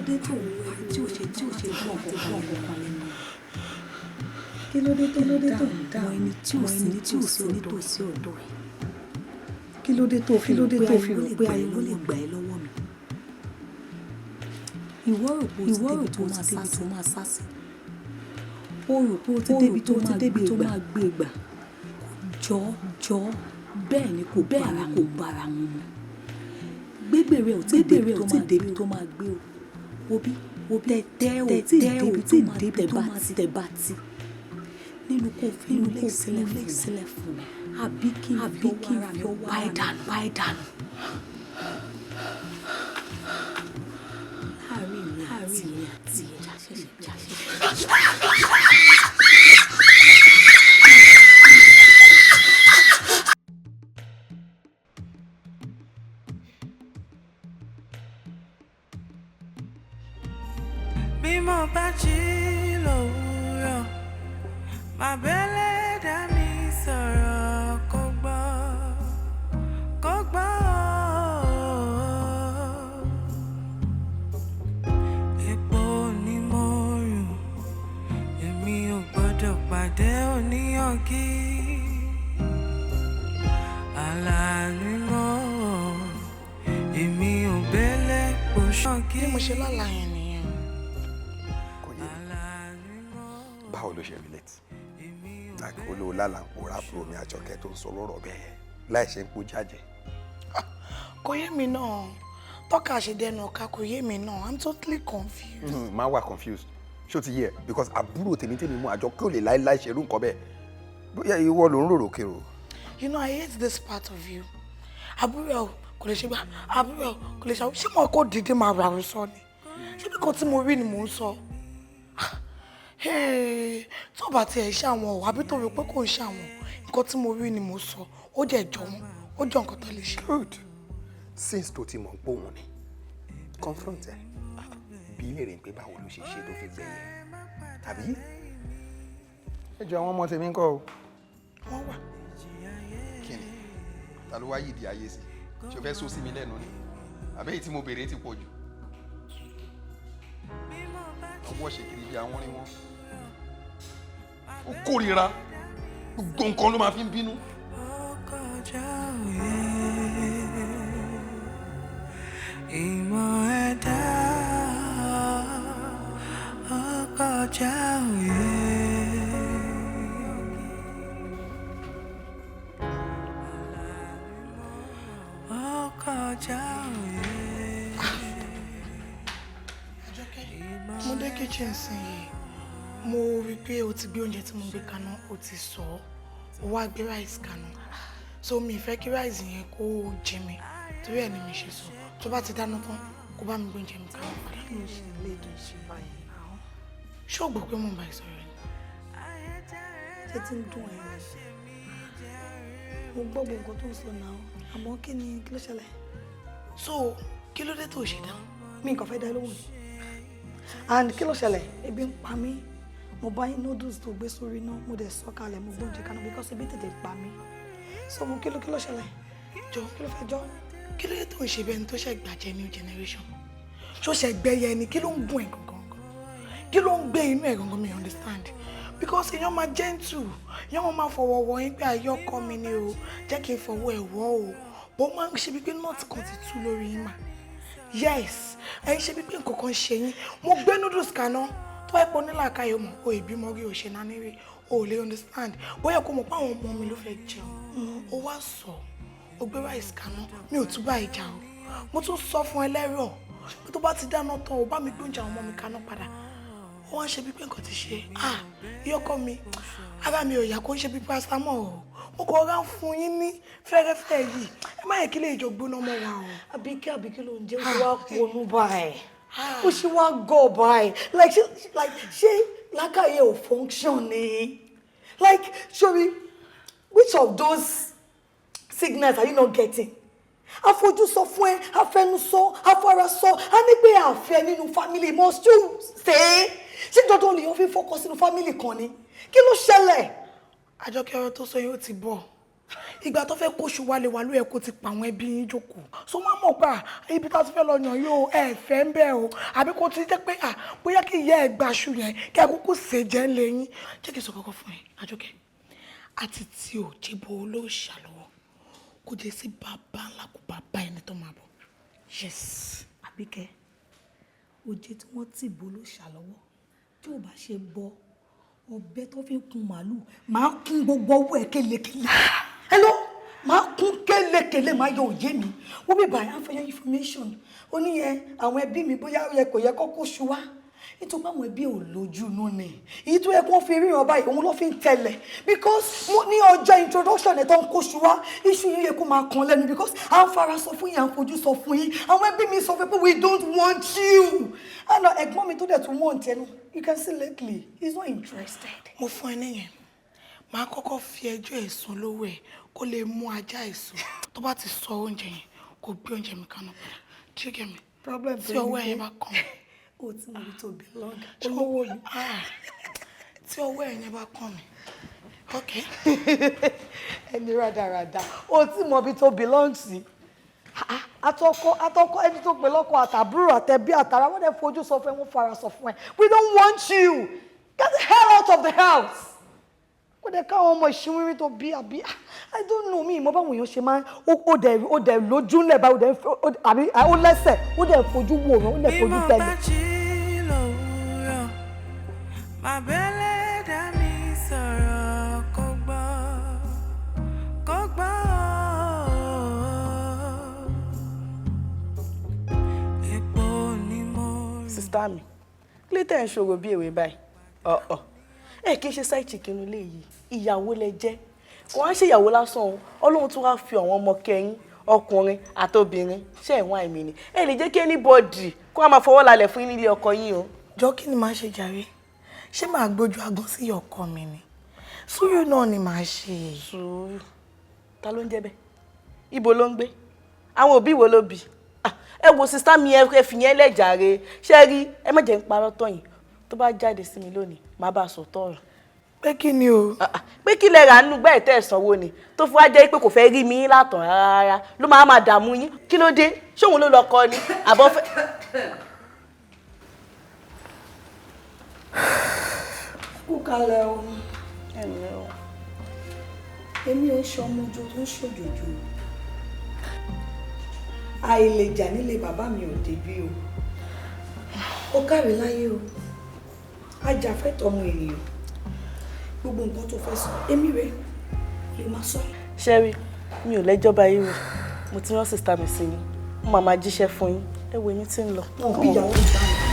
dé tó ń wá tí ò ṣe gbọ́ ọ̀kan lẹ́nu? Kí ló dé tó ń dáhùn ẹni tí ò sí nítòsí ọ̀dọ̀ ẹ̀? Kí ló dé tó fi rò pé ariwo lè gbà ẹ́ lọ́wọ́ mi? Ìwọ rò pé o ti débi tó máa sá sí. O rò pé o ti débi tó máa gbé gbà. Jọ bẹ́ẹ̀ ni kò bára wọn mu. Gbégbèrè ò tí débi tó máa gbé o. Òbí tẹ́ ò tí débi tó máa tẹ̀ bá ti. Nínú kò fi ilé sílẹ̀ fún mi. Àbí kí n fi ọwọ́ ara mi pa ẹ̀ dànù. Láàárín mi àti ẹja ṣẹ̀ṣẹ̀. Bí mo bá jí lówùúrọ̀, máa bẹ́lẹ̀ dá mi sọ̀rọ̀ kó gbọ́. Epo ni mo rùn, èmi ò gbọ́dọ̀ pàdé oníyàngí. Àlàní mọ́, èmi ò bẹ́lẹ̀ kò ṣọ́gí. Bí mo ṣe lálà yẹn nìyẹn. Báwo ló ṣe relate? Like olówó lálà ń pòórá bro mi Àjọkẹ́ tó ń sọ lọ́rọ̀ bẹ́ẹ̀ láì ṣe ń kó jáde. Kò yé mi náà. Tọ́ka ṣe dẹnu ọ̀ka kò yé mi náà. I'm totally confused. Má wà confused. Ṣé o ti yẹ? Because àbúrò tèmi mú Àjọkẹ́ ò lè láíláí ṣerú nǹkan bẹ́ẹ̀. Bóyá ìwọ ló ń rorò kérò. You know, I hate this part of you. Àbúrò kò lè ṣe gbà. Àbúrò kò lè ṣe. Ṣé mo kò dìde máa rà rò sọ ni? Ṣé bí kan tí mo rí ni mò ń sọ? Tó bá tiẹ̀ ṣe àwọn ò àbí tó rí pé kò ń ṣe àwọn nǹkan tí mo rí ni mò ń sọ. Ó jẹ́ jọ wọn. Ó jọ nǹkan tó lè ṣe. Good. Since tó ti mọ̀ pé òun ni confront ẹ̀ bí ilé rẹ̀ ń pé báwo ló ṣe ṣe tó fi gbẹ̀yìn tàbí ẹ jọ àwọn ọmọ tèmi ń kọ́ o. Wọ́n wà. Kí ni? Ta ló wá yìí di ayé sí? Ṣé o fẹ́ sọ sí mi lẹ́nu ni? Àbẹ́yìí tí mo béèrè ti pọ̀ jù. Ọwọ́ ṣe kiri bí àwọn rí wọn. Ó kórìíra gbogbo nǹkan ló máa fi ń bínú. Ìmọ̀ ẹ̀dá ọkọjá òye. Ọkọjá òye. Mo dé kitchen sí yìí. Mo rí pé o ti gbé oúnjẹ tí mo gbé kaná, o ti sọ ọ́. O wá gbé rice kaná. So mi fẹ́ kí rice yẹn kó jẹ mi. Torí ẹ̀ ni mi ṣe sọ. Tó bá ti dáná tán, kó bá mi gbé oúnjẹ mi kaná padà. Kí ló ṣe lè tó ṣe báyìí náà? Ṣé o gbọ́ pé mo ń bá ẹ sọ̀rọ̀ ni? Ṣé tí ń dùn ẹ̀ ni? Mo gbọ́ gbogbo nǹkan tó ń sọ náà. Àmọ́ kí ló ṣẹlẹ̀? So kí ló dé tó ṣe dá? Mi nǹkan fẹ́ dá lóhùn. And kí ló ṣẹlẹ̀? Ebi ń pa mí. Mo bá yín noodles tó gbé sórí náà. Mo dẹ̀ sọ kalẹ̀ mo gbóúnjẹ kaná because ebi tètè pa mí. So mo kí ló ṣẹlẹ̀? Jọ kí ló fẹ́ jọ? Kí ló dé tó ń ṣe bẹ́ẹ̀ ni tó ṣe gbàjẹ́ new generation? Ṣó ṣe gbẹ́yẹ ni kí ló ń gún ẹ̀ gangan? Kí ló ń gbé inú ẹ̀ gangan mi understand? Because èèyàn máa gentle, èèyàn máa fọwọ́ wọ yín pé ayé ọkọ mi ni o, jẹ́ kí n fọwọ́ ẹ̀ wọ́ o. Bó máa ń ṣe bí pé nọ́ọ̀tì kan ti tú lórí yín mà. Yes, ẹ̀yin ṣe bí pé nǹkan kan ṣe yín. Mo gbé noodles kaná tó ẹ̀ pọ̀ nílà káyọ̀ mọ̀ o ìbímọ rí o ṣe náà nírí o ò lè understand. Bóyá kó mọ̀ pé àwọn ọmọ mi ló fẹ́ jẹun. O wá sọ, o gbé rice kaná, mi ò tún bá ìjà o. Mo tún sọ fún ẹlẹ́rọ̀ pé tó bá ti dáná tán o bá mi gbóúnjẹ àwọn ọmọ mi kaná padà. Ó wá ń ṣe bí pé nǹkan ti ṣe. Ìyọkọ mi, ara mi ò yá kó ń ṣe bí paracetamol o. Mo kọ ra fún yín ní fẹ́rẹ́fẹ́ yìí. Ẹ má yẹ kí lè jọ gbóná mọ́ wa o. Àbíkí ló ń jẹ́ ó wá ponú báyìí. Ó ṣe wá gọ̀ báyìí. Ṣé lákàyè ò function ni? Like, sorry, which of those signals are you not getting? Afojú sọ fún ẹ, afẹnu sọ, afara sọ, a ní pé àfẹ́ nínú family must you say? Ṣé dandan lèèyàn fi focus nínú family kan ni? Kí ló ṣẹlẹ̀? Àjọkẹ́ ọ̀rọ̀ tó sọ yóò ti bọ̀. ìgbà tó fẹ́ kóṣù wálé wa ló yẹ kó ti pa àwọn ẹbí yín jókòó so wọ́n mọ̀ pé ibi tá a ti fẹ́ lọ yàn yóò ẹ fẹ́ ń bẹ̀ o àbí kó ti jẹ́ pé bóyá kí ìyá ẹ gbaṣu yẹn kí ẹ kúkú ṣe jẹ́ ń lé yín jẹ́ kí n sọ kọ́kọ́ fún ẹ Àjọkẹ́ àti tí ò jẹ́bọ olóòṣà lọ́wọ́ kò jẹ́ sí bàbá ńlá kó bàbá ẹni tó máa bọ̀ yes. Àbíkẹ́ oje tí wọ́n tì bó olóòṣà lọ́wọ́ tí ò bá ṣe bọ ọ̀bẹ tó fi ń kun màálù máa kún gbogbo ọwọ́ ẹ̀ kélekèle hello máa kún kélekèle máa yọ òye mi wọ́n bí bàyà ń fẹ́ information ó ní yẹn àwọn ẹbí mi bóyá ó yẹ kò yẹ kọ́kọ́ ṣu wá nítorí àwọn ẹbí ò lójú inú ni èyí tó yẹ kó fi ríran báyìí òun ló fi ń tẹ̀lẹ̀ because ní ọjọ́ introduction ẹ̀ tó ń kó ṣu wá iṣu yìí yẹ kó máa kan lẹ́nu because à ń fara sọ fún yín à ń fojú sọ fún yín àwọn ẹbí mi sọ pé we don't want you àná ẹ̀gbọ́n mi tó dẹ̀ tún wọ́n tẹnu you can see lately he's not interested. mo fún ẹ níyẹn máa kọ́kọ́ fi ẹjọ́ ẹ̀sùn lówó ẹ̀ kó lè mú ajá ẹ̀sùn tó bá ti sọ oúnjẹ yẹn kó gbé oúnjẹ mi kaná padà do you get me problem tí ọwọ́ ẹ̀ bá kàn ó tí mo rí tó belong olówó mi tí ọwọ́ ẹ̀ yẹn bá kàn mí ok. ẹni rádaràda ó tí mo bí tó belong sí àtọkọ ẹni tó pè lọ́kọ àtàbúrò àtẹbí àtàrà wọ́n dẹ̀ fojú sọ fún ẹ wọ́n fara sọ fún ẹ we don't want you get the hell out of the house kó dẹ̀ káwọn ọmọ ìṣinwírí tó bí àbí I don't know mi ìmọ̀ báwọn èèyàn ṣe máa ó dẹ̀ lójú ńlẹ̀ bá àbí ó lẹ́sẹ̀ ó dẹ̀ fojú wòran ó dẹ̀ fojú tẹ̀lé. bí mo bá jí lówùúrọ̀ máa bẹ́lẹ̀ dá mi sọ̀rọ̀ kó gbọ́ kó gbọ́. epo ni mo rí. Sista mi kí ló tẹ̀ ń ṣòro bí èwe báyìí ẹ kì í ṣe side chicken ilé yìí ìyàwó lẹ jẹ́ kò wá ń ṣe ìyàwó lásán o Ọlọ́run tún wá fi àwọn ọmọ kẹyìn ọkùnrin àtobìnrin ṣe ẹ̀wọ̀n àìmì ni ẹ lè jẹ́ kí anybody kó wá máa fọwọ́ lálẹ̀ fún yín nílé ọkọ yín o. jọ kí ni màá ṣe jàre ṣé màá gbójú agan sí ọkọ mi ni sùúrù náà ni màá ṣe. sùúrù ta ló ń jẹ́ bẹ́ẹ̀ ibo ló ń gbé àwọn òbí wo ló bí ẹ wo sista mi ẹ fi yẹn lẹ́jàre ṣé rí ẹ má jẹ́ ń parọ́ tọ̀yìn tó bá jáde sí mi lónìí má bá a sọ tọ̀rọ̀. pé kí ni o. pé kí lẹ rà nínú gbẹ́ ìtẹ́ ìsanwó ni tó fún wa jẹ́ pé kò fẹ́ rí mi látàn rárá ló máa dààmú yín kí ló dé ṣóun ló lọ kọ ni àbọ̀ fẹ́. kú kalẹ̀ o ẹ̀mí o. èmi ò ṣe ọmọ ojú tó ń ṣòjòjò àìlèjà nílé bàbá mi ò débí o ó kárí láyé o ajàfẹ́tọ̀ọ́ ọmọ ènìyàn gbogbo nǹkan tó fẹ́ sọ èmi rẹ̀ lè máa sọ. ṣẹ́rí mi ò lẹ́jọ́ báyìí rò mo ti rán sista mi sí yín mo máa jíṣẹ́ fún yín ẹ wo èmi tí ń lọ. wọn bí ìyàwó ìgbà wọn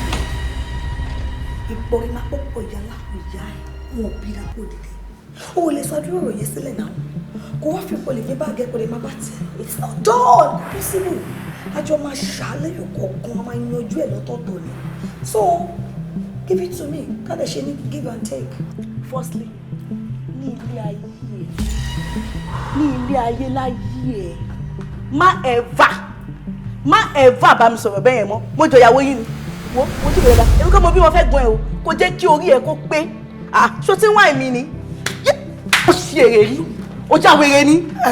ìpọ̀rí máa pọ̀pọ̀ ìyá lápò ìyá ẹ̀ wọn ò bí lápò dìde o ò lè sọ dúró ọ̀rọ̀ yẹn sílẹ̀ náà kó wá fi pọ̀lì gbé báàgì ẹ̀kọ́ lè má bá tiẹ̀ it's not done possible àjọ máa ṣàlẹ́yọ̀ kọ̀ọ̀kan a máa yanjú ẹ̀ lọ́tọ̀ọ̀tọ̀ ni so give it to me ká lè ṣe ní give and take. Firstly ní ilé ayé láyé ẹ má ever bá mi sọ̀rọ̀ bẹ́ẹ̀ yẹn mọ́ mo jọ ìyàwó yín ni wo tí kò lè dá èmi kọ́ mo bí wọn fẹ́ gbọ́n ẹ o kò jẹ́ kí orí ẹ kó pé ṣó tí ń wá èmi ni ó ṣe èrè rí ó já wèrè ni ẹ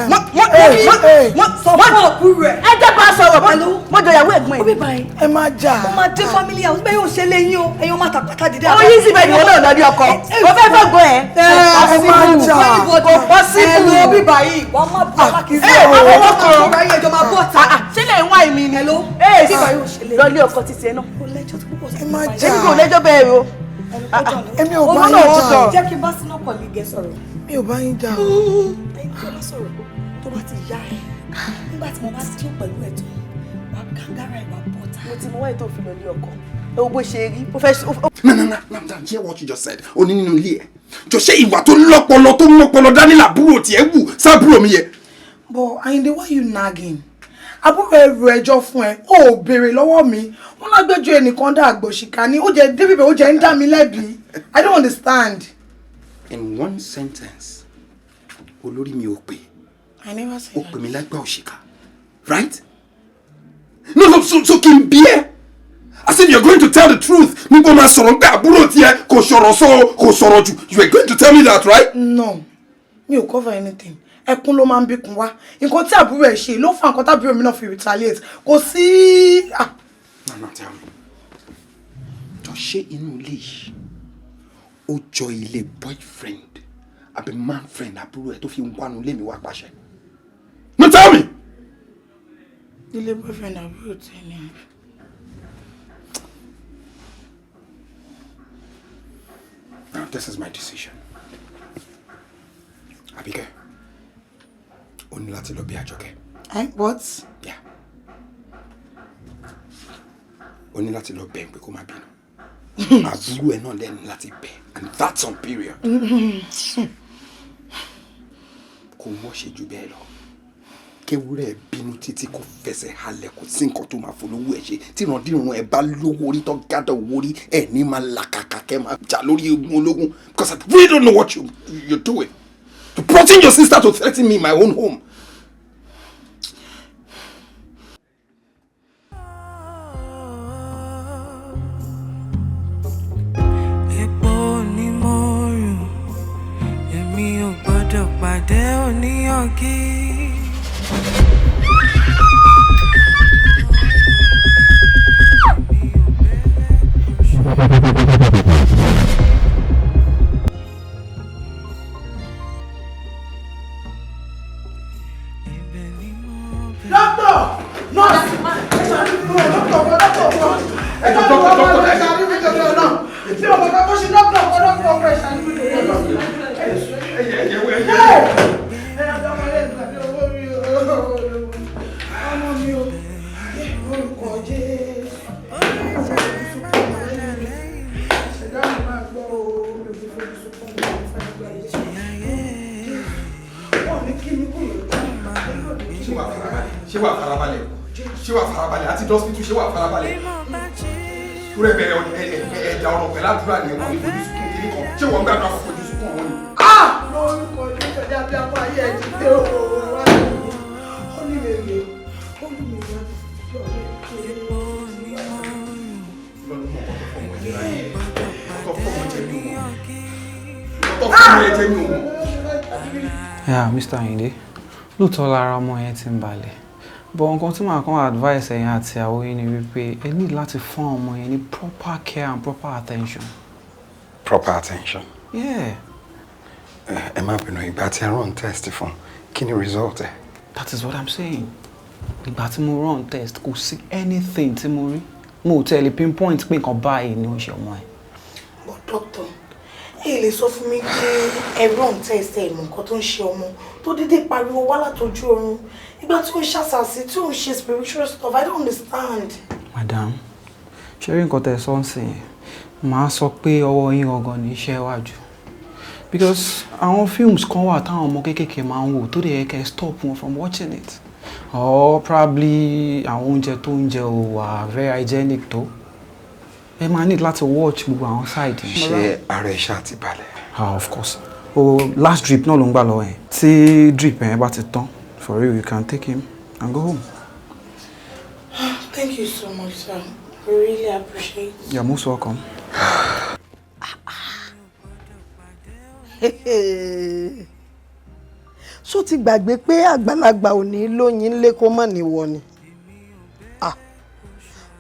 jẹ́ bá sọ̀rọ̀ mo jọ ìyàwó ẹ̀gbọ́n ẹ̀. ẹ má jà. ó máa dé family house bẹ́ẹ̀ yóò ṣe léyìn o ẹ̀yin máa tàpátá dìde. ó yí síbẹ̀ ni wọ́n náà lọ bí ọkọ ó fẹ́ fẹ́ gbọ́n ẹ̀. ẹ má jà. kò bọ́ sí ìlú ẹ̀lú bíbá yìí wọ́n máa bọ́ alákìsí. àwọn ọkọ̀ ọ̀rọ̀ ayé ẹjọ́ máa bọ́ ta. ṣé lè wá èmi ni. bíbá yóò ṣe léyìn. lọ lé ọkọ títí ẹ náà. ẹ má jà. èmi kò lẹ́jọ́ bẹ́ẹ̀ o. èmi ò bá yín jà. jẹ́ kí n bá sínú ọkọ̀ lè gẹ̀ sọ̀rọ̀. mi ò bá yín jà. ẹ̀yin tí wọ́n sọ̀rọ̀ tó bá ti yá ẹ̀ nígbà tí mo bá ti pẹ̀lú ẹ̀tọ́ wà kàngárà ìwà bọ́ta. mo ti mọ wáyé tó fi lọ lé ọkọ ẹ wo bó ṣe rí ó fẹ́. No, hear what you just said. O ní nínú ilé ẹ̀. Jọ ṣé ìwà tó lọ́pọlọ tó mọ́pọlọ dání làbúrò tiẹ̀ wù sábúrò mi yẹ. But Ayinde, why you nagging? Àbúrò ẹrù ẹjọ́ fún ẹ ó béèrè lọ́wọ́ mi wọ́n lágbẹ́jọ́ ẹnìkan dá àgbòṣìkà ni ó jẹ́ débìbẹ̀ ó jẹ́ ń dá mi lẹ́bi. I don't understand. In one sentence, olórí mi ò pè. I never said Ó pè mí lágbà òṣìkà. Right? No, so kí n bí ẹ. As if you're going to tell the truth. Nígbà máa sọ̀rọ̀ pé àbúrò tiẹ̀ kò sọ̀rọ̀ jù. You are going to tell me that, right? No, mi ò cover anything. ẹkún ló máa ń bíkun wá nǹkan tí àbúrò ẹ̀ ṣe ló fà nǹkan tábúrò mi náà fi retaliate kò sí. No, tell me. Jọ ṣé inú ilé yìí ó jọ ilé boyfriend àbí man friend àbúrò ẹ̀ tó fi ń wánu lé mi wá pàṣẹ? No, tell me. Ilé boyfriend àbúrò tẹ̀ ni. Now, this is my decision. Abike, o ní láti lọ bí Àjọkẹ́. What? Yeah. O ní láti lọ bẹ̀ pé kó má bínú. Àbúrò ẹ̀ náà lẹ́nu láti bẹ̀, and that's on period. Kò mọ̀ ṣe jù bẹ́ẹ̀ lọ. Kéwúrẹ́ bínú títí kò fẹsẹ̀ halẹ̀ kò sí nǹkan tó máa folówó ẹ̀ ṣe tí ìrandíran ẹ̀ bá lówó orí tó gádà owó orí ẹ̀ ní máa làkàkà kẹ́ máa jà lórí egun ológun because I really don't know what you're doing. You're plotting your sister to threaten me in my own home. Epo ni mo rù, èmi ò gbọ́dọ̀ pàdé oníyàngí. Yeah, Mr. Ayinde, lóòótọ́ lára ọmọ yẹn ti ń balẹ̀. But nǹkan tí màá kàn advice ẹ̀yin àti àwọn yìí ni wípé ẹ ní láti fún ọmọ yẹn ní proper care and proper attention. Proper attention? Yeah. Ẹ má bínú ìgbà tí ẹ run test fún kí ni result ẹ? That is what I'm saying. Ìgbà tí mo run test kò sí anything tí mo rí. Mo ò tẹ̀lé pinpoint pé nǹkan báyìí ni ó ṣe ọmọ ẹ̀. But doctor, ẹ lè sọ fún mi pé ẹ run test ẹ mọ̀ nǹkan tó ń ṣe ọmọ tó dédé pariwo wá látọjú oorun ìgbà tí ó ń ṣàṣàṣì tí ó ń ṣe spiritual stuff. I don't understand. Madam, ṣé rí nǹkan tẹ́ sọ ń sìn yẹn? Màá sọ pé ọwọ́ yín gangan ní iṣẹ́ wájú. Because àwọn films kan wà táwọn ọmọ kéékèèké máa ń wò tó dẹ̀ yẹ kẹ́ stop wọn from watching it. Or probably àwọn oúnjẹ tó ń jẹ ò wà very hygienic tó. Ẹ máa need láti watch gbogbo àwọn side. Ṣé ara ẹ̀ ṣáà ti balẹ̀? Of course. Last drip náà ló ń gbà lọ́wọ́ yẹn. Tí drip yẹn bá ti tán, for real, you can take him and go home. Thank you so much, sir. We really appreciate it. You're most welcome. Ṣó ti gbàgbé pé àgbàlagbà ò ní lóyin lé kó mọ̀ níwọ ni.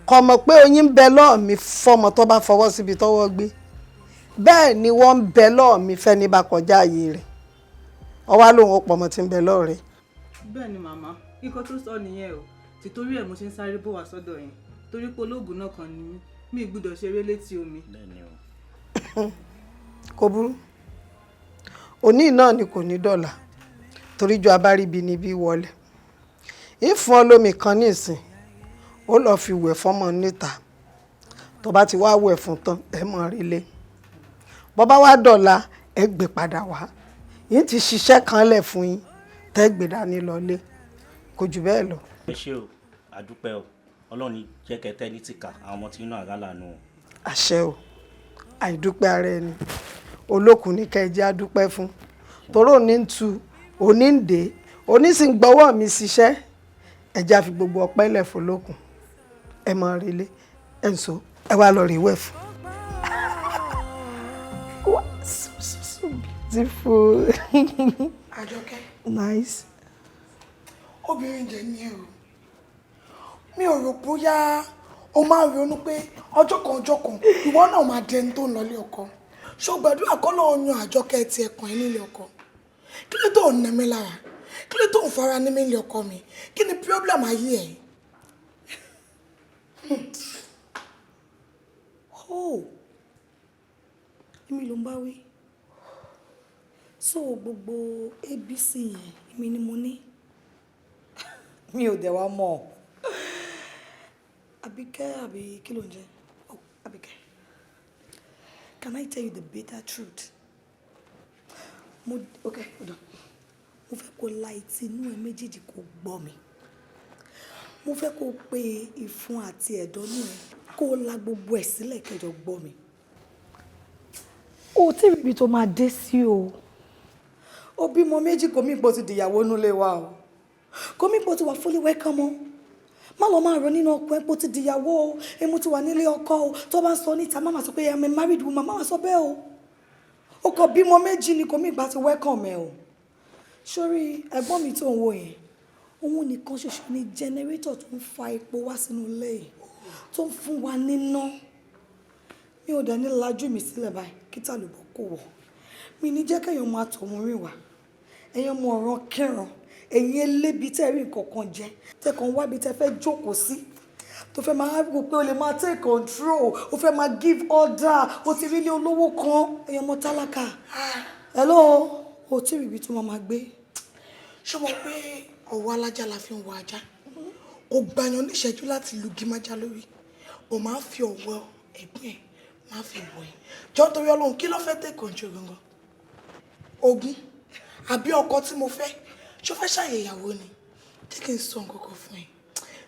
Kò mọ̀ pé oyin ń bẹ lọ́ọ̀ mi fọ́mọ tó bá fọwọ́ síbi tọ́wọ́ gbé. Bẹ́ẹ̀ ni wọ́n ń bẹ lọ́ọ̀ mi fẹ́ni bá kọjá ààyè rẹ̀. Ọwá lòun ó pọ̀mọ́ tí ń bẹ lọ́ọ̀ rẹ̀. Bẹ́ẹ̀ ni màmá, nǹkan tó sọ nìyẹn o. Tìtorí ẹ̀ mo ṣe ń sáré bọ̀ wá sọ́dọ̀ yẹn. Torí pé olóògùn náà kan ni mi gbọ́dọ̀ ṣeré létí omi. Kò burú. Òní náà ni kò ní dọ̀là. Torí jọ abáríbi ni bí wọlé. Ìfún olómi kan ní ìsìn. Ó lọ fi wẹ̀ fọ́mọ níta. Tó bá ti wá wẹ̀ fún tán ẹ mọ̀ relé. Bó bá wá dọ̀là ẹ gbé padà wá. Yín ti ṣiṣẹ́ kan lẹ̀ fún yín. Tẹ́ gbé dání lọlé. Kò jù bẹ́ẹ̀ lọ. Ẹ ṣé o, àdúpẹ́ o. Ọlọ́run jẹ́ kẹtẹ́ ní tìkà àwọn ọmọ tí inú àgá lànà o. Àṣẹ o. Àìdúpẹ́ ara ẹni. Olókùn ní kẹ́ jẹ́ àdúpẹ́ fún. Toró ní ń tu, òní ń dé, òní sì ń gbọ́wọ́ mi ṣiṣẹ́. Ẹ já fi gbogbo ọpẹ́ lẹ̀ fún olókùn. Ẹ mọ̀ relé. Ẹ ń so, ẹ wá lọ rí wẹ̀ fún. Wow, so beautiful. Àjọkẹ́. Nice. Obìnrin jẹ́ ní ẹ̀rọ. Mi ò rò bóyá o máa ronú pé ọjọ́ kan ìwọ náà máa dẹni tó ń lọlé ọkọ. Ṣó gbàdúrà kọ́ náà yan àjọkẹ́ ti ẹ̀kan ẹ̀ nílé ọkọ. Kí ló tó ń nẹ mí lára? Kí ló tó ń fara ní mí nílé ọkọ mi? Kí ni problem ayé ẹ̀? Èmi ló ń bá wí. So gbogbo ABC yẹn èmi ni mo ní. Mi ò dẹ̀ wá mọ̀. Abike àbí kí ló ń jẹ́? Oh, Abike. Can I tell you the bitter truth? Okay, hold on. Mo fẹ́ kó la etí inú ẹ méjèèjì kó gbọ́ mi. Mo fẹ́ kó pe ìfun àti ẹ̀dọ̀ inú ẹ kó la gbogbo ẹ̀ sílẹ̀ kẹjọ gbọ́ mi. O tí ibi tó máa dé sí o. O bímọ méjì kò mí ipò ti dìyàwó nulẹ̀ wa o. Kò mí ipò ti wà fully welcome o. Má lọ máa rò nínú ọkọ ẹ pé ó ti dìyàwó o. Èmi ti wà nílé ọkọ o. Tó bá ń sọ níta má máa sọ pé I'm a married woman. Má máa sọ bẹ́ẹ̀ o. O kò bímọ méjì ni kò mí ìgbà ti welcome ẹ o. Sórí ẹ̀gbọ́n mi tó ń wo yẹn. Òun nìkan ṣoṣo ni generator tó ń fa epo wá sínú ilé yìí. Tó ń fún wa níná. Mi ò dẹ̀ ní lajú mi sílẹ̀ báyìí kí tá ló bọ́ kó wọ̀. Mi ní jẹ́ kéèyàn máa tọ̀hún rìn wá. Ẹ̀yin mọ ọ̀ràn kẹràn. Ẹ̀yin elébi tẹ́ rí nǹkan kan jẹ. Tẹ́ kàn wá bí tẹ́ fẹ́ jókòó sí. Tó fẹ́ máa rò pé o lè máa take control. O fẹ́ máa give order. O ti rí ilé olówó kan. Ẹ̀yin ọmọ tálákà. Hello. O tí rí ibi tó máa gbé. Ṣé mo pé ọwọ́ alájà la fi ń wọ ajá? O gbàyàn níṣẹ́jú láti lu gímájá lórí. O máa ń fi ọwọ́ ẹ̀gbọ́n ẹ̀ máa fi wọ̀ ẹ́. Jọ́ torí Ọlọ́run kí ló fẹ́ take control gangan? Ogún àbí ọkọ tí mo fẹ́ ṣó fẹ́ ṣàyẹ̀yàwó ni? Jẹ́ kí n sọ nǹkan kan fún ẹ.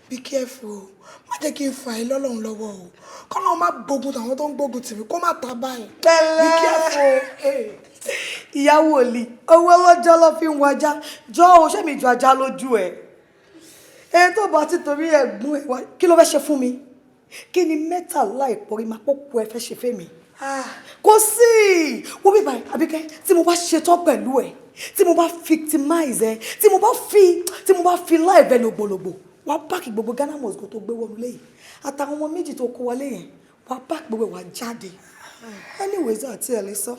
Be careful o. Má jẹ́ kí n fà ẹ́ lọ́lọ́run lọ́wọ́ o. Kọ́lọ́run má gbógun tàwọn tó ń gbógun tì mí kó má ta báyìí. Be careful. Ìyàwó òlì owó ọlọ́jọ́ ló fi ń wájá. Jọ́ o ṣé mi ju ajá lójú ẹ̀. Ẹni tó bá ti torí ẹ̀gbọ́n ẹ̀ wá kí ló fẹ́ ṣe fún mi? Kí ni mẹ́tàlá ìpọ́rí máa pọ́pọ́ ẹ fẹ́ ṣe fẹ́ mi? Kò sí wọ́n bí báyìí Àbíkẹ́ tí mo bá ṣetán pẹ̀lú ẹ̀ tí mo bá victimize ẹ tí mo bá fi live ẹ lògbòlògbò wàá páàkì gbogbo Ghana must go tó gbé wọnú lẹ́yìn àtàwọn ọmọ méjì tó kó wọlé yẹn wàá páàkì gbogbo wàá jáde anyways àti ẹ̀ lè sọ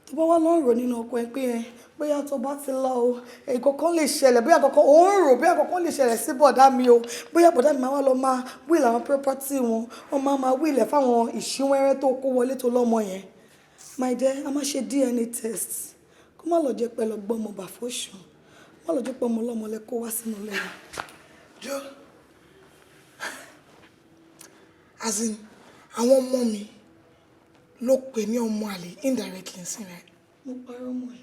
tó bá wà lọ́rọ̀ nínú ọkọ ẹ pé bóyá tó bá ti lọ o ìkọ̀kan lè ṣẹlẹ̀ bóyá kọ̀kan ò ń rò bóyá kọ̀kan lè ṣẹlẹ̀ sí bọ̀dá mi o bóyá bọ̀dá mi máa wá lọ máa wíìlì àwọn property wọn wọ́n máa wíìlì fáwọn ìṣínwẹ́rẹ́ tó kó wọlé tó lọ́mọ yẹn my dear a máa ṣe DNA test kó má lọ jẹ́ pé lọ gbọ́ ọmọ bàfóṣù má lọ jẹ́ pé ọmọ ọlọ́mọ lẹ kó wá sínú ilé rẹ̀. Jọ as in àwọn ọmọ mi ló pè ní ọmọ àlè indirectly sí rẹ. Mo parọ́ mọ́ ẹ.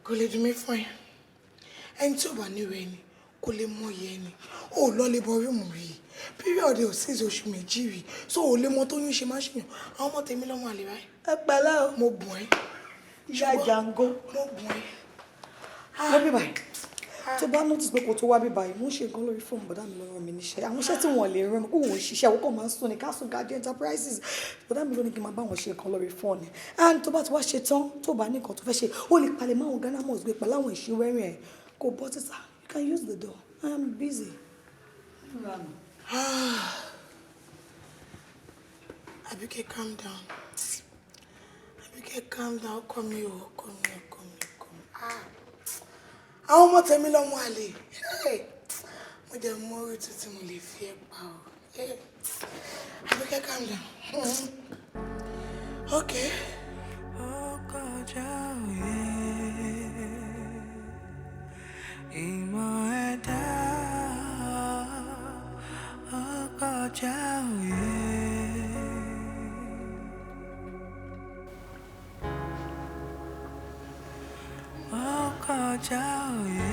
Kò lè dùn mí fún ẹ. Ẹni tí ò bá ní rẹ ni kò lè mọ iye ẹni. O ò lọ lè bọ rímù rí. Píríọ̀dù ò sí oṣù méjì rí. So ò lè mọ tó yún ṣe má ṣèyàn. Àwọn ọmọ tèmi lọ́mọ àlè báyìí. Ẹ pẹ̀lẹ́ o. Mo bùn ẹ́. Ìyá Jango. Mo bùn ẹ́. Wọ́n bí báyìí. Tó bá notice pé kò tó wá bí báyìí, mo ń ṣe nǹkan lórí fóònù bọ̀dá mi lọ́rọ̀ mi níṣẹ́. Àwọn iṣẹ́ tí wọ́n lè rán mi kó wọ́n ṣiṣẹ́ àwọn kan máa ń sún ní Castle Garden Enterprises. Bọ̀dá mi ló ní kí n máa bá wọn ṣe nǹkan lórí fóònù. And tó bá ti wá ṣe tán, tó bá ní nǹkan tó fẹ́ ṣe, ó lè palẹ̀ mọ́ àwọn Ghana must gbé pẹ̀lú àwọn ìṣíwẹ́rìn ẹ̀. Kò bọ́ títà. You can use the door. I am busy. Abike, calm down. Abike, calm down. Come here. Àwọn ọmọ tèmi lọ́mọ àlè. Mo jẹ́ mọ orí tuntun mo lè fi ẹ pa ọ́. Abike, calm down. Okay. Ìmọ̀ ẹ̀dá ọkọjá òye. Ọkọjá òye.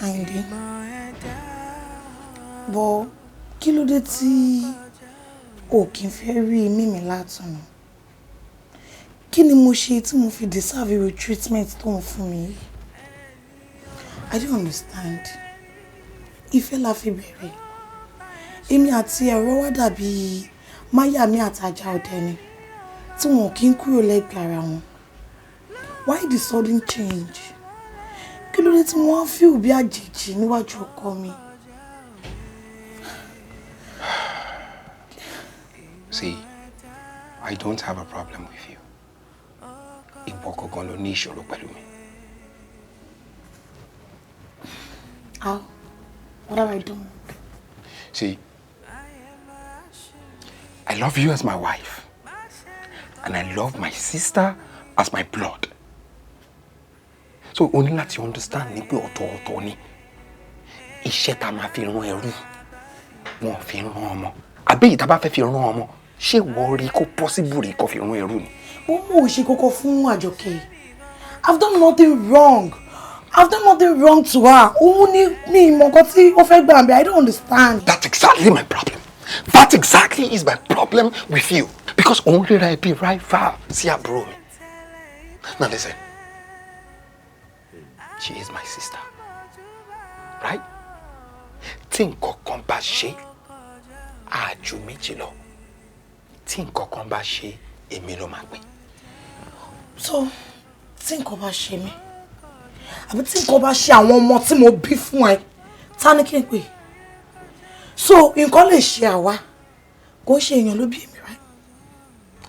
Àyìndé, bọ́ kí ló dé tí o kì í fẹ́ rí mímí látọ̀nà? Kí ni mo ṣe tí mo fi deserve irú treatment tó ń fún mi? I don't understand. Ìfẹ́ la fi bẹ̀rẹ̀. Èmi àti ẹ̀rọ wá dàbí máyàmí àtàjà ọdẹ ni tí wọn kì í kúrò lẹ́gbẹ̀ẹ́ ara wọn. Why the sudden change? Kí ló dé tí wọ́n feel bí àjèjì níwájú ọkọ mi? See, I don't have a problem with you. Ìwọ gangan ló ní ìṣòro pẹ̀lú mi. How? What have I done? See, I love you as my wife. And I love my sister as my blood. So only that you understand ni pé ọ̀tọ̀ọ̀tọ̀ ni. Iṣẹ́ tá máa fi rán ẹrú, wọn fi rán ọmọ. Àbí tá bá fẹ́ fi rán ọmọ, ṣé wọ́n rí kó possible rí kó fi rán ẹrú ni? Mo ṣe kókó fún Àjọkẹ́. I've done nothing wrong. I've done nothing wrong to her. Òun ni mi mọ̀ nǹkan tí ó fẹ́ gbà mí. I don't understand. That's exactly my problem. That exactly is my problem with you. Because only I be right far. See her bro. Now listen. She is my sister. Right? Tí nǹkankan bá ṣe, a jù méjì lọ. Tí nǹkankan bá ṣe, èmi ló máa gbé. So, tí nǹkan bá ṣe mí. Àbí tí nǹkan bá ṣe àwọn ọmọ tí mo bí fún ẹ. Ta ni kí n pè? So, nǹkan lè ṣe àwa. Kò ṣe èèyàn ló bí èmi, right?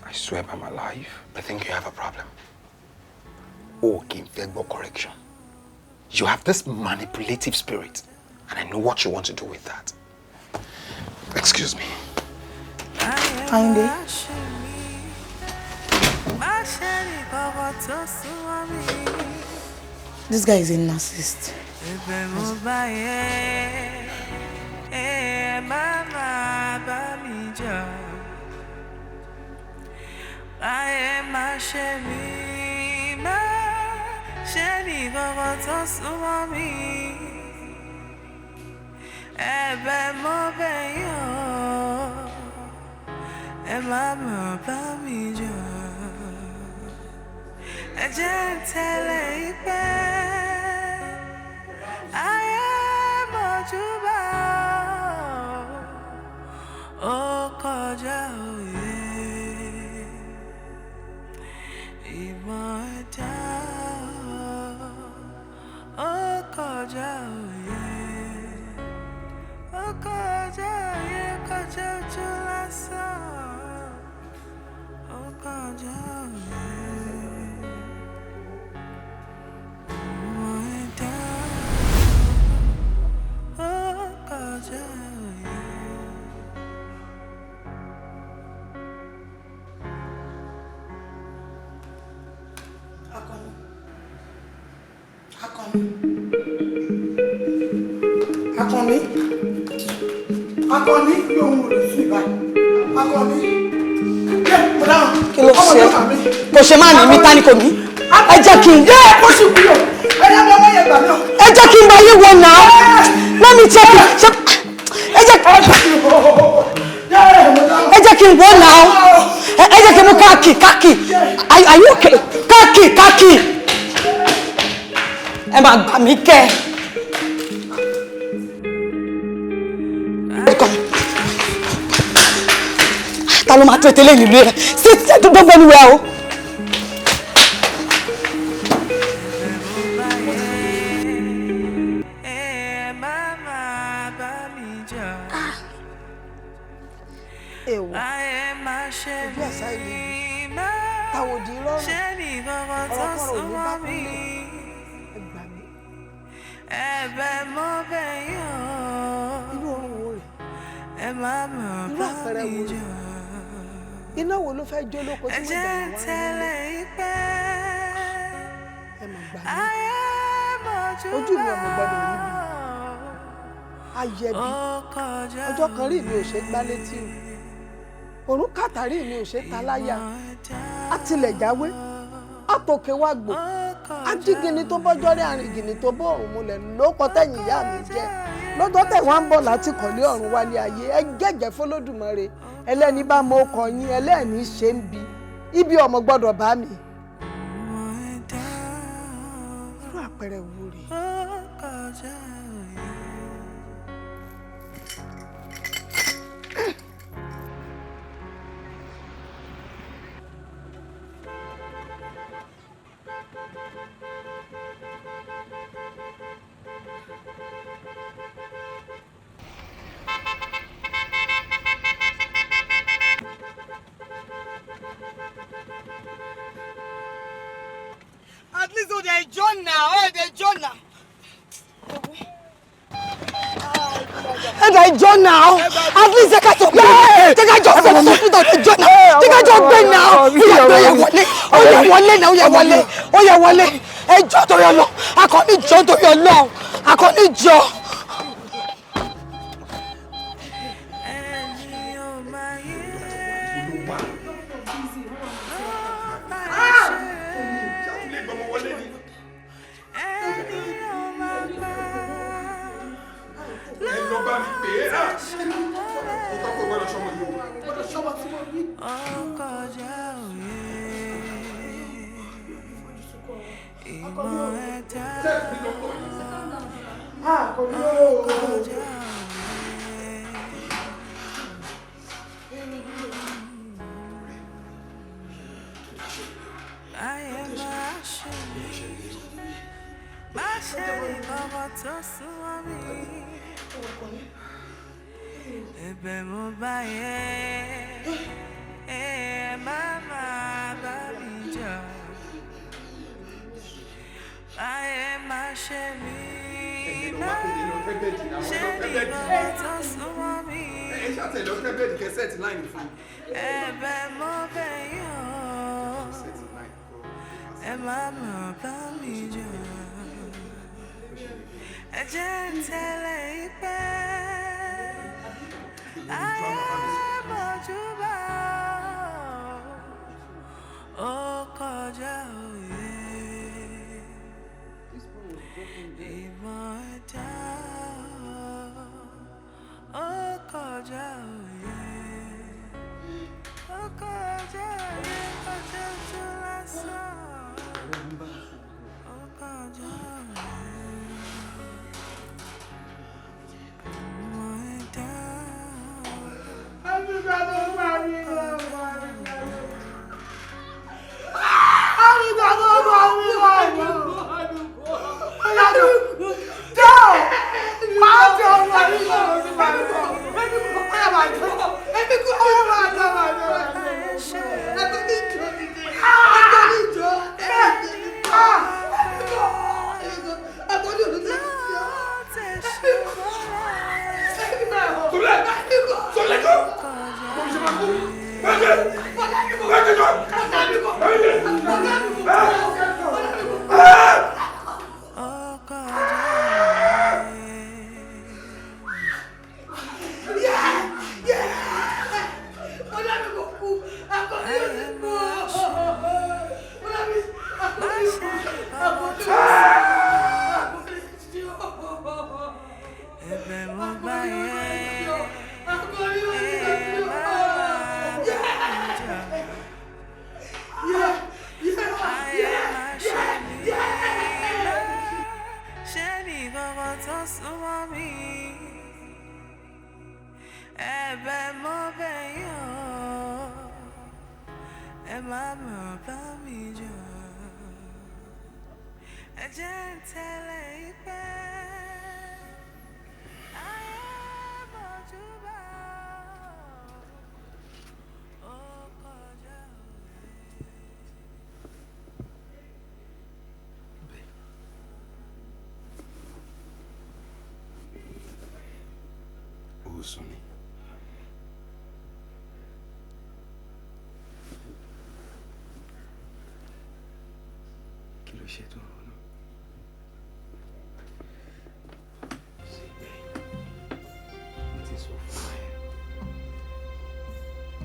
I swear by my life, I think you have a problem. Oh, kí n fẹ́ gbọ́ correction. You have this manipulative spirit, and I know what you want to do with that. Excuse me. Inde. This guy is a narcissist. Akọni yóò mú lọ sí báyìí. Akọni. Kí ló ṣe? Kò ṣe máa ní mi ta ni kò ní. Ẹ jẹ́ kí n. Kó sì kúrò. Ẹ yá mi ọmọ yẹn gbà mí o. Ẹ jẹ́ kí n bá yín wọ náà. Let me check it. Ẹ jẹ́ kí n wọ náà. Ẹ jẹ́ kí n mú káàkì. Are you okay? Káàkì. Ẹ máa gbà mí kẹ́. Ta ló máa tó tẹ́lẹ̀ nílé rẹ̀? Sí tó gbogbo ẹnu rẹ̀ o. Èwo, ojú ẹ̀sà ìlú yìí, àwòdì rọrùn, ọ̀rọ̀kọ̀rọ̀ ò ní bá kú lẹ̀. Ẹ gbà mí. Irú orun wo rè? Irú àpẹẹrẹ wo rè? Iná wo ló fẹ́ jó lóko tí wọ́n dà wá nílé? Ẹ mà gbà mí. Ojú mi ọmọ gbọ́dọ̀ rí bí. Ayẹbi. Ọjọ́ kan rí mi ò ṣe gbá létí o. Òrùn kàtàrí mi ò ṣe ta láyà. Àtilẹ̀ jáwé. Àtòkè wá gbò. Ajígini tó bọ́jọ́ rí àrìngìnì tó bọ́ ọ̀run mulẹ̀ lóko tẹ̀yìn ìyá mi jẹ́. Lọ́jọ́ tẹ̀ wá ń bọ̀ láti kọ̀lé ọ̀run wálé ayé. Ẹ gẹ́gẹ́ f'Olódùmarè. Ẹlẹ́ni bá mọ ọkọ̀ yín ẹlẹ́ni ṣe ń bi. Ibi ọmọ gbọ́dọ̀ bá mi. Irú àpẹẹrẹ wo rè? padà ìjọ náà at least jẹ́ ká jọ gbé hospital ìjọ náà jẹ́ ká jọ gbé náà ó yẹ wọlé náà ó yẹ wọlé ẹjọ́ torí ọlọ́ akọni jọ torí ọlọ́ akọni jọ.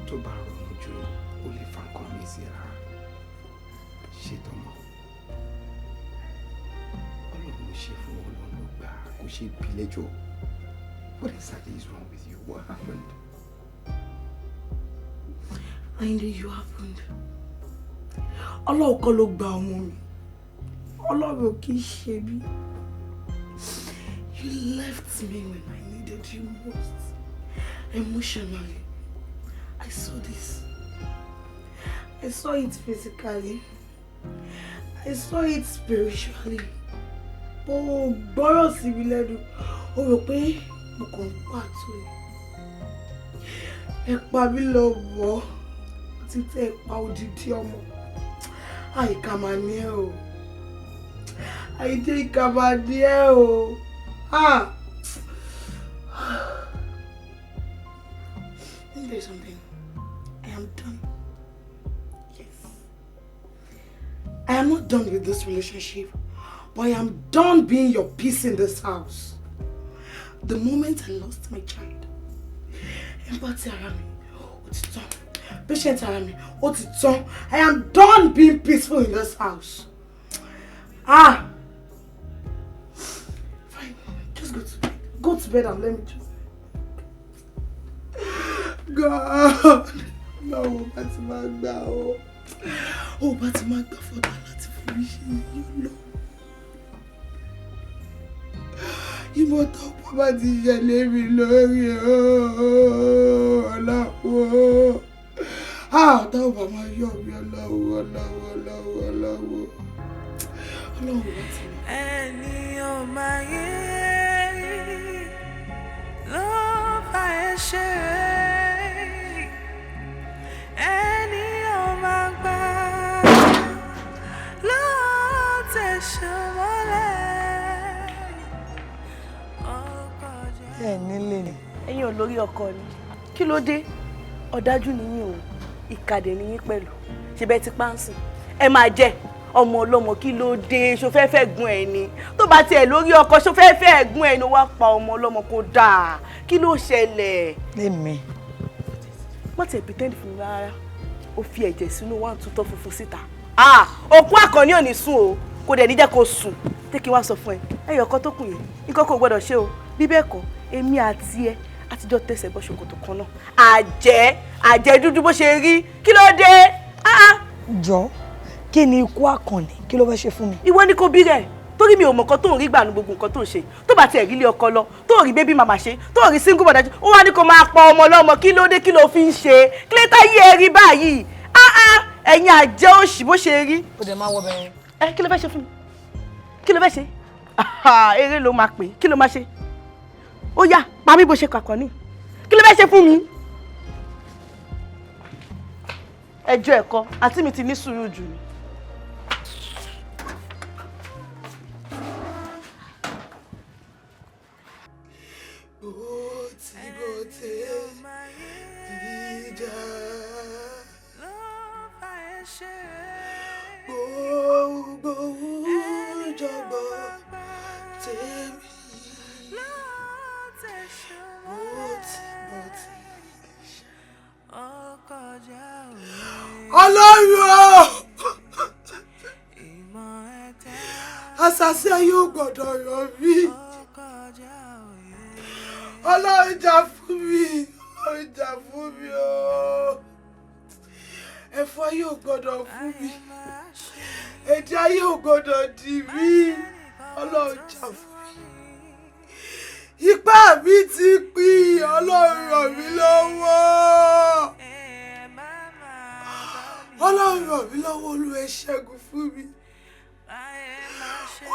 tó bá rọrùn jù ó lè fa nǹkan mi sí ara ṣètọ́mọ ọlọ́run ló ṣe fún ọlọ́run ló gbà kó ṣe bí lẹ́jọ́. What exactly is wrong with you? What happened? I knew you happened. Ọlọ́run kọ́ ló gba ọmọ mi. Ọlọ́run ò kì í ṣe mí. You left me when I needed you most. Emotionally. I saw this. I saw it physically. I saw it spiritually. Oh, gbọ́rọ̀ sí mi lẹ́nu. Ó rò pé mo kàn pàtó ẹ̀. Ẹ pa mí lọ wọ́. Títí ẹ pa odidi ọmọ. Àìkà máa ní ẹ o. Àìdé ìkà máa ní ẹ o. me tell you something. I am done. Yes. I am not done with this relationship, but I am done being your peace in this house. The moment I lost my child, empathy around me, patience around me, I am done being peaceful in this house. Ah! Fine, just go to bed. Go to bed and let me just... God! No, that's my now. Oh, but my God, for that finish you know. You must talk about the Jalebi Lori. Oh, ah, that was my young Allah. Ẹni ò máa yé ló bá ẹ ṣe. Ẹni ò máa gbà ló tẹ̀sán mọ́lẹ̀. Ẹ nílé ni. Ẹ̀yin ò lórí ọkọ ni. Kí ló dé? Ọ̀dájú nìyí o. Ìkàdé nìyí pẹ̀lú. Ṣé bẹ́ẹ̀ ti pánsì? Ẹ máa jẹ. Ọmọ ọlọ́mọ kí ló dé ṣó fẹ́ fẹ́ gun ẹ̀ ni tó bá tiẹ̀ lórí ọkọ ṣó fẹ́ fẹ́ gun ẹ̀ ni wá pa ọmọ ọlọ́mọ kó dáa kí ló ṣẹlẹ̀. Èmi. Má tiẹ̀ pretend fún mi rárá ó fi ẹ̀jẹ̀ sínú wá ń tutọ́ funfun síta. Òkú Àkànní ò ní sùn o kò dẹ̀ ní jẹ́ kó sùn tí kí n wá sọ fún ẹ ẹyọ kan tó kù yẹn nǹkan kò gbọdọ̀ ṣe o bí bẹ́ẹ̀ kọ́ èmi àti ẹ àtijọ́ tẹ̀sẹ̀ bọ́ ṣòkòtò kan náà àjẹ́ dúdú bó ṣe rí kí ló dé. Jọ kí ni ikú Àkànní kí ló fẹ́ ṣe fún mi. Ìwọ ni kò bí rẹ̀ torí mi ò mọ̀ nǹkan tó ń rí gbà ní gbogbo nǹkan tó ń ṣe tó bá tiẹ̀ rí ilé ọkọ lọ tó rí bébí màmá ṣe tó rí single mother ó wá ní kó máa pa ọmọ ọlọ́mọ kí ló dé kí ló fi ń ṣe kí lè tá yé ẹ rí báyìí ẹ̀yin àjẹ́ òṣì bó ṣe rí. Ó dẹ̀ máa wọ bẹ́ẹ̀. Kí ló fẹ́ ṣe fún mi kí ló fẹ́ ṣe eré ló máa pè kí ló máa ṣe ó yá pa mí bó ṣe kàkọ́ ní kí ló fẹ́ ṣe fún mi. Ẹjọ́ ẹ̀kọ́ àǹtí mi ti ní sùúrù jù ni. Ọlọ́run àṣàṣì ayé ò gbọ́dọ̀ rọ̀ mí. Ọlọ́run jà fún mi. Ọlọ́run jà fún mi o. Ẹ̀fọ́ ayé ò gbọ́dọ̀ fún mi. Èdè ayé ò gbọ́dọ̀ dì mí. Ọlọ́run jà fún mi. Ipá mi ti pín. Ọlọ́run ràn mí lọ́wọ́. Ọlọ́run ràn mí lọ́wọ́. Olúwa ẹ ṣẹ́gun fún mi.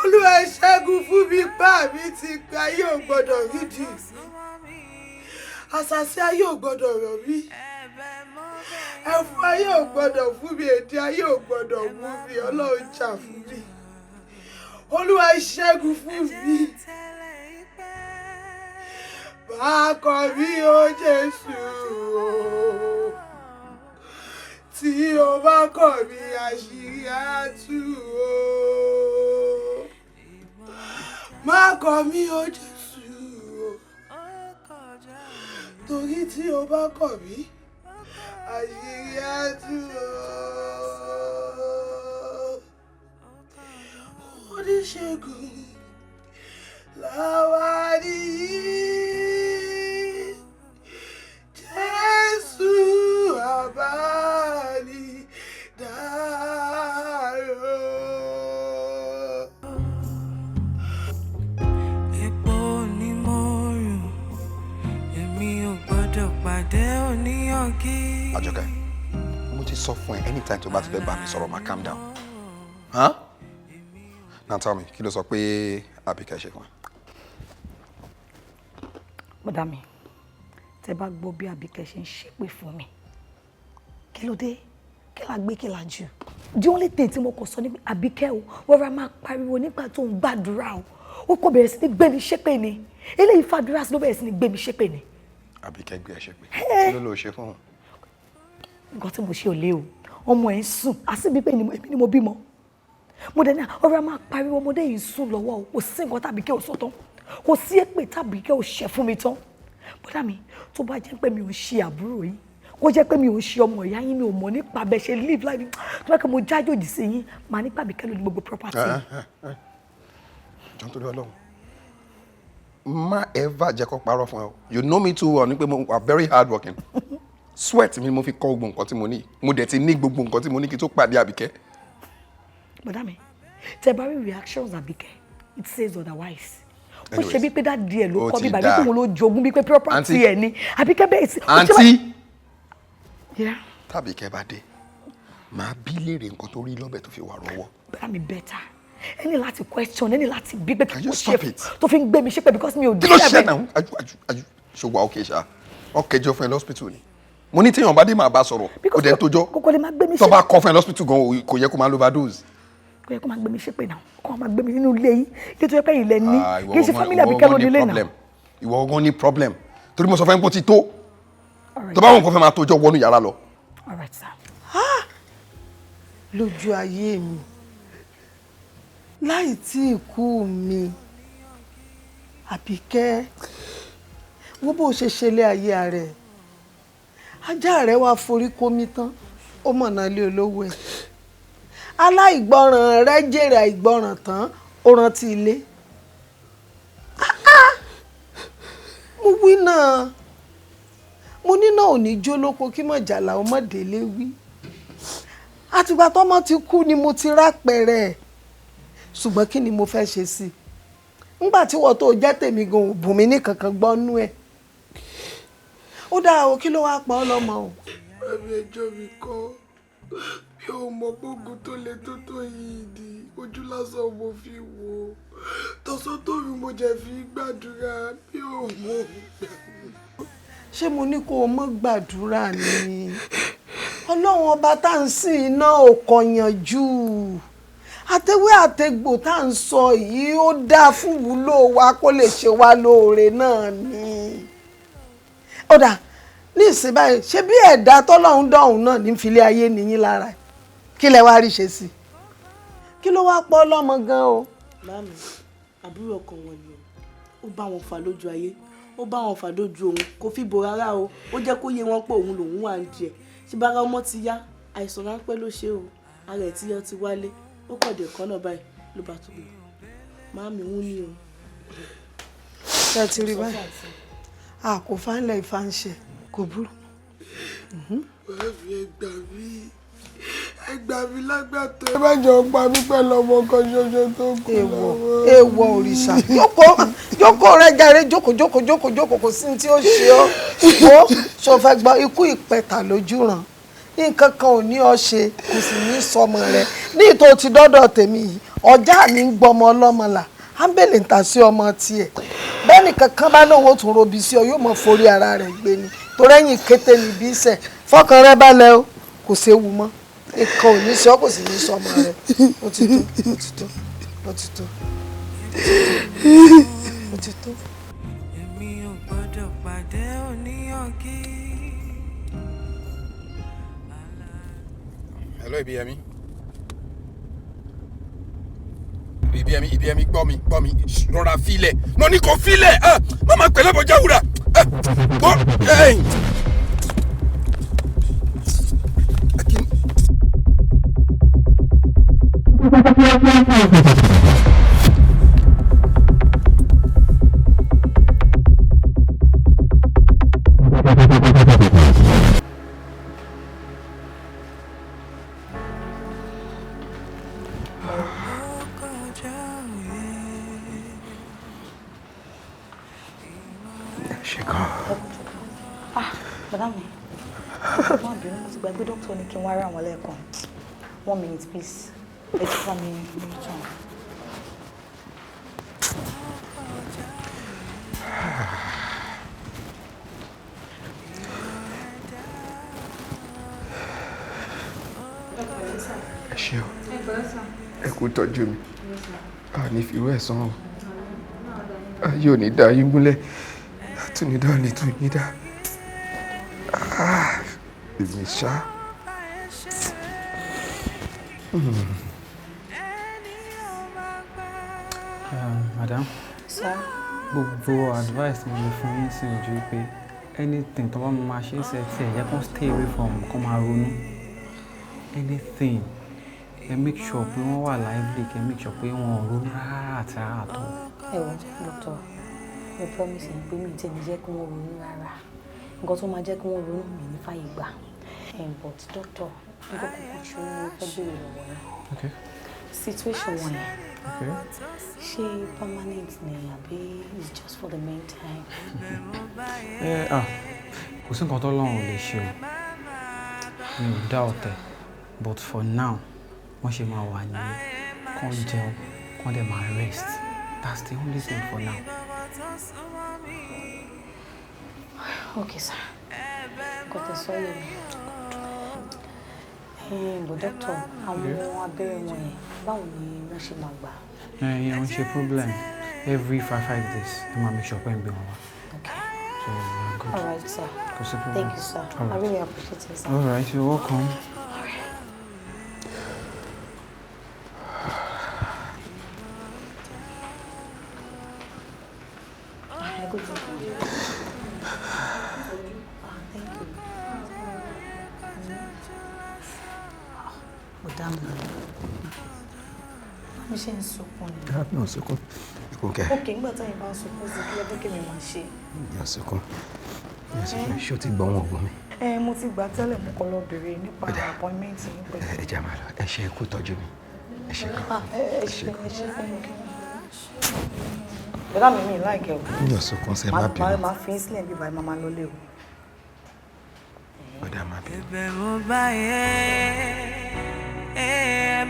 Olúwa ẹ ṣẹ́gun fún mi. Ipá mi ti pín. Ayé ò gbọ́dọ̀ rídìí mi. Àṣàṣì ayé ò gbọ́dọ̀ rọ̀ mí. Ẹ̀fọ́ ayé ò gbọ́dọ̀ fún mi. Èdè ayé ò gbọ́dọ̀ mú mi. Ọlọ́run jà fún mi. Olúwa ẹ ṣẹ́gun fún mi. Máa kọ̀ mí o Jésù o. Tí o bá kọ̀ mí àṣírí á tú o. Máa kọ̀ mí o Jésù o. Torí tí o bá kọ̀ mí àṣírí á tú o. Oníṣègùn láwárí Jésù àbáni dárò. Epo ni mo rùn, èmi ò gbọ́dọ̀ pàdé oníyàngí. Àjọkẹ́, mo ti sọ fún ẹ anytime tó bá ti fẹ́ bá mi sọ̀rọ̀ máa calm down. Huh? Now tell me, kí ló sọ pé Àbíkẹ́ ṣe fún ẹ? Bọ́dà mi, tẹ bá gbọ́ bí Àbíkẹ́ ṣe ń ṣépè fún mi. Kí ló dé? Kí la gbé kí la jù? The only thing tí mo kàn sọ ní Àbíkẹ́ o, wọ́n máa pariwo nígbà tó ń gbàdúrà o. Ó kò bẹ̀rẹ̀ sí ní gbé mi ṣépè ni. Eléyìí fàdúrà sí ló bẹ̀rẹ̀ sí ní gbé mi ṣépè ni. Àbíkẹ́ gbé ẹ̀ṣẹ̀ pé kí ló lọ ṣe fún un. Nǹkan tí mo ṣe ò lé o ọmọ ẹ̀ ń sùn àṣìbí pé èmi ni mo bímọ mo dẹ̀ ní ọ̀rọ̀ a máa pariwo ọmọdé yìí sùn lọ́wọ́ o kò sí nǹkan tàbí kẹ́ ò sọ tán kò sí èpè tàbí kẹ́ ò ṣẹ́ fún mi tán bọ́dà mi tó bá jẹ́ pé mi ò ń ṣe àbúrò yìí kó jẹ́ pé mi ò ń ṣe ọmọ ìyá yín mi ò mọ̀ nípa bẹ́ẹ̀ ṣe live life tó bá kẹ́ mo jájòjì sí yín màá nípa mi kẹ́lò ní gbogbo property. Jọ́n torí Ọlọ́run má ever jẹ́ kó parọ́ fún ẹ you know me too well ní pé mo are very hard working sweat mi mo fi kọ́ gbogbo nǹkan tí mo ní mo dẹ̀ ti ní gbogbo nǹkan tí mo ní kí tó pàdé Àbíkẹ́. Bọ́dà mi tẹ bá rí reactions Àbíkẹ́ it says otherwise ó ṣe bí pé dá díẹ̀ ló kọ́ bí bàbá kóun ló jogún bí pé property ẹ̀ ni Àbíkẹ́ bẹ́ẹ̀ sí. àǹtí tàbíkẹ́ bá dé máa bí léèrè nǹkan tó rí lọ́bẹ̀ tó fi wà rọ́wọ́. Bọ́dà mi better ẹni láti question ẹni láti bí pé kí mo ṣe tó fi ń gbé mi ṣépè because mi ò dé ẹ̀bẹ̀. kí ló ṣe náà aju ṣòwò òkè ṣá ọkẹjọ fún ẹ lọ́sítítù ni mo ní téèyàn bá dé máa bá sọ̀rọ̀ kò dẹ̀ tójọ́ tó bá kọ́ fún ẹ lọ́sítítù gan kò yẹ kó máa lo overdose. kò yẹ kó máa gbé mi ṣépè náà kó máa gbé mi nínú ilé yìí ilé tó yẹ pé ilẹ̀ ní kì í ṣe family Àbíkẹ́ ló nílé náà. ìwọ ọgán ní problem torí mo sọ fẹ́ kó ti tó tó bá wọn kò fẹ́ máa tójọ́ wọnú yàrá lọ. lójú ayé mi láì tí ìkú mi Àbíkẹ́ wo bó ṣe ṣẹlẹ̀ ayé rẹ̀ ajá rẹ̀ wá forí kómi tán ó mọ̀nà ilé olówó ẹ̀ aláìgbọràn rẹ̀ jèrè àìgbọràn tán ó rántí ilé mo wí náà mo ní náà ò ní jó lóko kí mọ̀jàlá ọmọ délé wí àtìgbà tọ́mọ ti kú ni mo ti rápẹ̀rẹ̀ ṣùgbọ́n kí ni mo fẹ́ ṣe sí i ńgbà tí wọ́n tó jẹ́ tèmi gan ò bùn mí ní kankan gbọ́nú ẹ̀ ó dáa o kí ló wáá pa ọ́ lọ́mọ o. ẹ̀mí ẹjọ́ mi kọ́ mi ò mọ gbógun tó le tó yìí di ojú lásán mo fi wò ó tọ́sán tó rí mo jẹ́ fi gbàdúrà mi ò mọ ṣé mo ní kó o mọ́ gbàdúrà ni ọlọ́run ọba tá à ń sìn iná ò kọ̀yànjú àtẹ̀wé àtẹ̀gbò tá à ń sọ yìí ó dáa fún wúlò wa kó lè ṣe wá lóore náà ni. ó dà ní ìsìn báyìí ṣé bí ẹ̀dá tọ́lọ́run dọ̀hún náà ní filé ayé nìyí lára kí lẹ wá rí ṣe sí i kí ló wá pọ̀ lọ́mọ gan o. Màmí àbúrò ọkọ wọn ni ó bá wọn fà lójú ayé ó bá wọn fà lójú òun kò fi bò rárá o ó jẹ́ kó yé wọn pé òun lòun wà ń jẹ tí bára ọmọ ti yá àìsàn ráńpẹ́ ló ṣe o ara ẹ̀ tí yọ ti wálé ó kọ̀ dé kọ́nà báyìí ló bá tó gbé Màmí wún ní o. ṣé ẹ ti rí báyìí kò fáńlẹ̀ ìfàǹṣẹ̀ kò burú. ẹ gbà mí lágbàtọ́. ẹ má jọ pa mí pẹ̀lú ọmọ kan ṣoṣo tó kù lọ́wọ́. èèwọ̀ òrìṣà jókòó rẹ jàre jókòó kò sí ní tí ó ṣe ọ́ ìwọ ṣo fẹ́ gbọ́ ikú ìpẹ̀tà lójú ràn nǹkan kan ò ní ọ ṣe kò sì ní sọmọ rẹ ní ìtò ti dọ́dọ̀ tèmi yìí ọjà mi ń gbọmọ ọlọ́mọ là ámbèlè ń ta sí ọmọ tiẹ̀ bẹ́ẹ̀ ni kankan bá lóun ó tún robi sí ọ yóò mọ forí ara rẹ̀ gbé ni torí ẹ̀yìn kété níbi iṣẹ́ fọkàn rẹ balẹ̀ o kò séwu mọ́ nǹkan ò ní sọ kò sì ní sọmọ rẹ ó ti tó. èmi ò gbọ́dọ̀ pàdé oníyàngí. Hello, Ibiyemi. Ibiyemi gbọ́ mi rọra filẹ̀ mo ní kò filẹ̀ má máa pẹ̀lẹ́ bọ̀ jáwúra gbọ́ ẹ̀yìn. Can wire on 1 minute, please. Let's come in. Ẹ ṣé o. Ẹ kú tọ́jú mi. Ní fi irú ẹ̀san o. Ayé ò ní dá yín gúnlẹ̀. Tún ní dá ní tún ní dá. Èmi ṣá. Madam. Sir. Gbogbo advice mo lè fún yín sí ojú pé anything tó bá máa ṣe é ṣe tí ẹ̀ yẹ kó stay away from kó máa ronú. Anything. Ẹ make sure pé wọ́n wà lively, ẹ make sure pé wọ́n ò ronú rárá àti rárá àtọ̀. Ẹ wo doctor, mo promise yín pé mi ò tẹ̀ ní jẹ́ kí wọ́n ronú rárá. Nǹkan tó máa jẹ́ kí wọ́n ronú mi ní fàyè gbà. But doctor, nǹkan kò ṣe ní fẹ́ béèrè lọ́wọ́ yẹn. Okay. Situation wọn yẹn. Okay. Ṣé permanent ni àbí is just for the meantime? Kò sí nǹkan tó lọ́rùn ò lè ṣe o. Mi ò dá ọ̀tẹ̀. But for now, wọ́n ṣe máa wà ní kán jẹun, kán dẹ̀ máa rest. That's the only thing for now. Okay, sir. Got the soil. But doctor, àwọn abẹ́rẹ́ wọn yẹn, báwo ni wọ́n ṣe máa gbà? Wọ́n ṣe problem. Every 5 days, ẹ máa make sure pé ń gbé wọn wá. Okay. So we're good. All right, sir. Kò sí problem. Thank you, sir. All right. I really appreciate it, sir. All right, you're welcome. Good job. Thank you. Madam, mo ṣe ń sunkún ni. Dábì ò sunkún. Ikùn kẹ́. Okay, nígbà tí ẹ̀yin bá ń sunkún sí kí lọ́dún kèmí máa ṣe. Ìyá sunkún. Ìyá sunkún. Ṣé o ti gbọ́ wọn gbọ́ mi? Mo ti gbà tẹ́lẹ̀ mo kọ́ lọ bèrè nípa appointment yín pẹ̀lú. Ẹ jẹ́ máa lọ. Ẹ ṣe kú tọ́jú mi. Ẹ ṣe kú. Ẹ ṣe fún mi kí. Bọ́dá mi láìkẹ́ o. Ìyá sunkún ṣe má bínú. Máa fi sílẹ̀ bí báyìí máa lọ lé o. Bọ́dá má bínú. Bẹ́ẹ̀ mo bá yẹ ẹ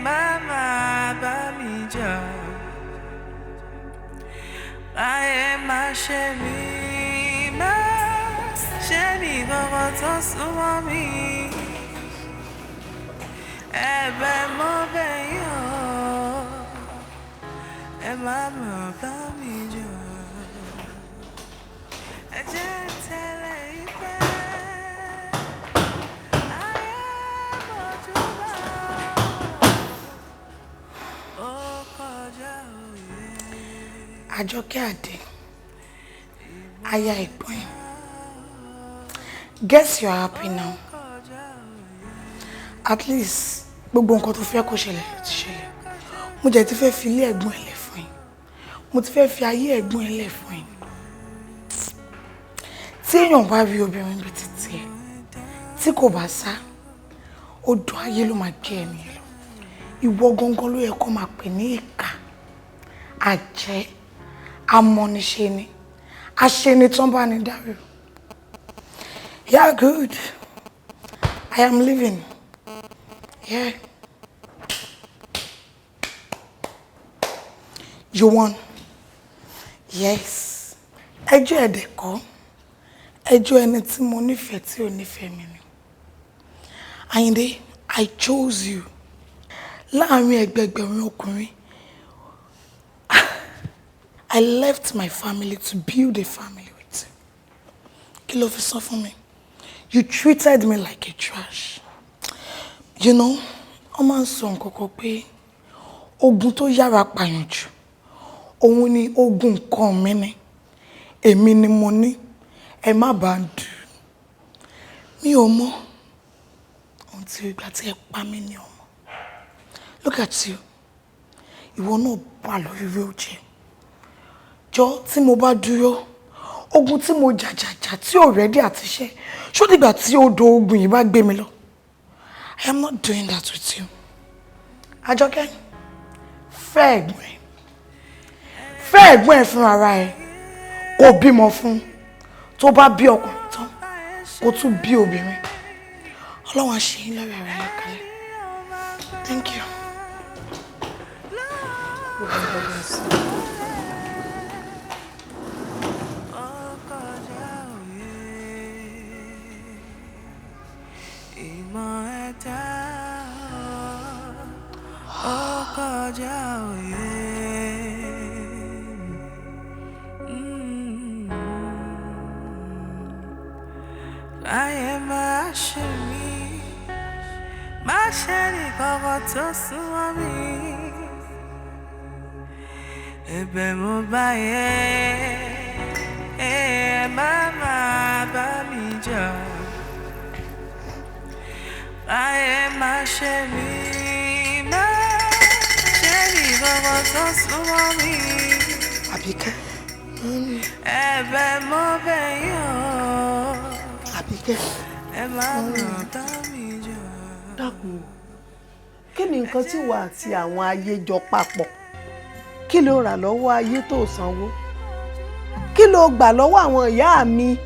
má máa bá mi jà. Báyẹ̀ má ṣe mí, má ṣe ní gbogbo tó súnmọ́ mi. Ẹ̀bẹ̀ mo bẹ̀ yín o, ẹ má máa bá mi jà. Ẹ jẹ́ tẹ̀lé ìfẹ́. Àjọkẹ́ Àdé, aya Ẹ̀gbọ́n ẹ̀. Guess you're happy now. At least gbogbo nǹkan tó fẹ́ kó ṣẹlẹ̀ ló ti ṣẹlẹ̀. Mo jẹ́ ti fẹ́ fi ilé ẹ̀gbọ́n ẹ̀ lẹ̀ fún yín. Mo ti fẹ́ fi ayé ẹ̀gbọ́n ẹ̀ lẹ̀ fún yín. Tí èèyàn bá rí obìnrin bíi títí ẹ̀, tí kò bá sá, odò ayé ló máa gbé ẹni lọ. Ìwọ gangan ló yẹ kó máa pè ní ìkà, àjẹ́, amọ̀niṣe ni, aṣeni tán bá ní dárò. Yeah, good. I am leaving. Yeah. You won. Yes. Ẹjọ́ ẹ̀dẹ̀ kọ́. Ẹjọ́ ẹni tí mo nífẹ̀ẹ́ tí ò nífẹ̀ẹ́ mi ni. Àyìndé, I chose you. Láàárín ẹgbẹgbẹ̀rún ọkùnrin. I left my family to build a family with you. Kí ló fi sọ fún mi? You treated me like a trash. You know, wọ́n máa ń sọ nǹkan kan pé ogun tó yára pààyàn jù, òun ni ogun nǹkan mi ni. Èmi ni mo ní, ẹ má bàa dù. Mi ò mọ̀ ohun tí ìgbà tí ẹ pa mí ní ọmọ. Look at you. Ìwọ náà wà lórí wheelchair. Jọ tí mo bá dúró, ogun tí mo jàjàjà tí ò rẹ́dí àti ṣe, ṣó dìgbà tí odò ogun yìí bá gbé mi lọ. I am not doing that with you. Àjọkẹ́, fẹ́ ẹ̀gbọ́n ẹ̀. Fẹ́ ẹ̀gbọ́n ẹ̀ fún ara ẹ̀. Kò bímọ fún. Tó bá bí ọkùnrin tán, kó tún bí obìnrin. Ọlọ́run á ṣe yín lórí ara yín kalẹ̀. Thank you. I am a ṣe mí, má ṣe nìkankan tó súnmọ́ mi. Ẹ̀bẹ̀ mo bá yẹ, má máa bá mi jà. Báyé má ṣe mí, má ṣe nìkankan tó súnmọ́ mi. Àbíkẹ́. Ẹ̀bẹ̀ mo bẹ̀ yín. Àbíkẹ́. Ẹ má máa bá mi jà. Dákun, kí ni nǹkan tí wà àti àwọn ayé jọ papọ̀? Kí ló rà lọ́wọ́ ayé tó sanwó? Kí ló gbà lọ́wọ́ àwọn ìyá mi?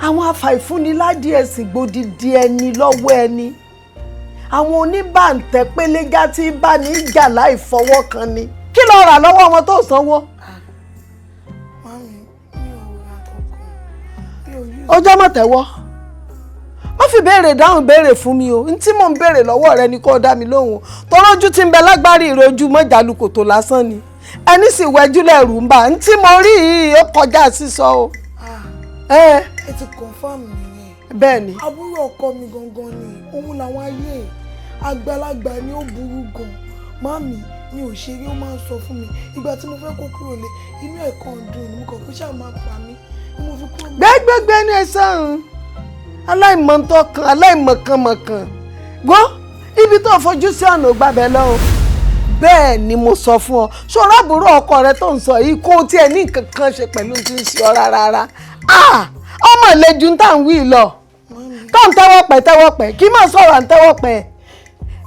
Àwọn afàìfúnniládìí ẹ̀sìn gbòdìdí ẹni lọ́wọ́ ẹni. Àwọn oníbàǹtẹ̀ péléjà tí bá ní ìjà láì fọwọ́ kan ni. Kí ló rà lọ́wọ́ wọn tó sanwó? Mami, mi ò ra kankan. Ọjọ́ mọ̀ tẹ́wọ́. Wọ́n fi béèrè dáhùn béèrè fún mi o. N tí mò ń béèrè lọ́wọ́ rẹ ni kó dá mi lóhùn. Tọ́lọ́jú tí ń bẹ lágbárí ìrojú mọ́jàlú kòtò lásán ni. Ẹni sì wẹ́jú lẹ́rù ń bà. N tí mo rí yìí ó kọjá sísọ o. Ẹ ti confirm nìyẹn. Bẹ́ẹ̀ ni. Àbúrò ọkọ mi gangan ni. Òun làwọn ayé àgbàlagbà ni ó burú gan. Mami, mi ò ṣeré, ó máa ń sọ fún mi. Ìgbà tí mo fẹ́ kó kúrò lé, inú ẹ̀ kan dùn ni mo kàn pé ṣáà máa pa mí. Mo fi kúrò. Gbẹ́gbẹ́gbẹ́ ní ẹ̀sán aláìmọ̀ntọ́kan aláìmọ̀kànmọ̀kàn gbọ́ ibi tó fojú sí ọ̀nà gbàbẹ́ lọ. Bẹ́ẹ̀ ni mo sọ fún ọ ṣọ́ra àbúrò ọkọ rẹ tó ń sọ yìí kó tiẹ̀ ní nǹkan kan ṣe pẹ̀lú tí ń ṣe ọ rárá. Ọmọ ìlẹ́jú tá à ń wí lọ tó ń tẹ́wọ́ pẹ́ kí má sọ̀rọ̀ à ń tẹ́wọ́ pẹ́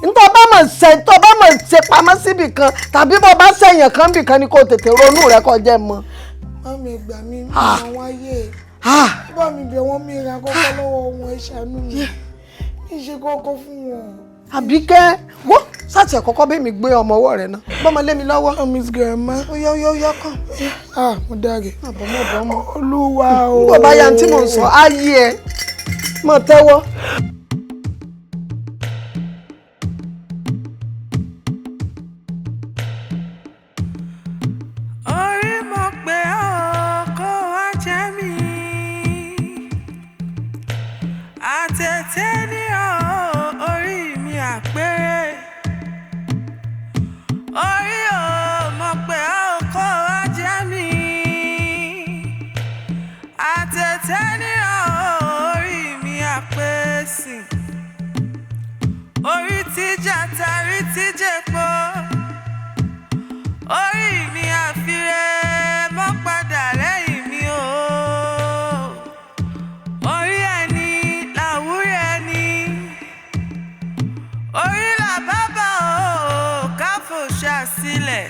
ntọ́ bá mọ̀ ṣe pamọ́ síbì kan tàbí bọ́ bá ṣẹ̀yàn kan bì kan ni kò tètè ronú rẹ kọjá mọ́. Mami, ìgbà mi ní àwọn ayé bá mi bẹ̀ wọ́n mi ra kọ́kọ́ lọ́wọ́ wọn, ẹ ṣàánú mi ṣe kọ́kọ́ fún wọn. Àbíkẹ́ wọ́n sátì ẹ̀kọ́kọ́ bẹ́ẹ̀ mi gbé ọmọ ọwọ́ rẹ̀ náà bọ́mọ lé mi lọ́wọ́. Miss Grandma. Ó yá kàn. Mo dáre. Àbọ̀mọ̀. Olúwa o. Nígbà bá ya tí mò ń sọ ayé ẹ mọ̀ tẹ́wọ́. Orí mo pé kó wá jẹ́ mi. Àtẹ̀tẹ̀ ní orí mi àpérè. Orí mo pé kó wá jẹ́ mi. Àtẹ̀tẹ̀ ní orí mi àpèsè. Orí tíjà tarí tíjẹ̀pọ̀. Orí mi àfirẹ́ mọ́ padà lẹ́yìn mi o. Orí ẹni làwúrí ẹni. Orí làbábà o ká fòṣà sílẹ̀.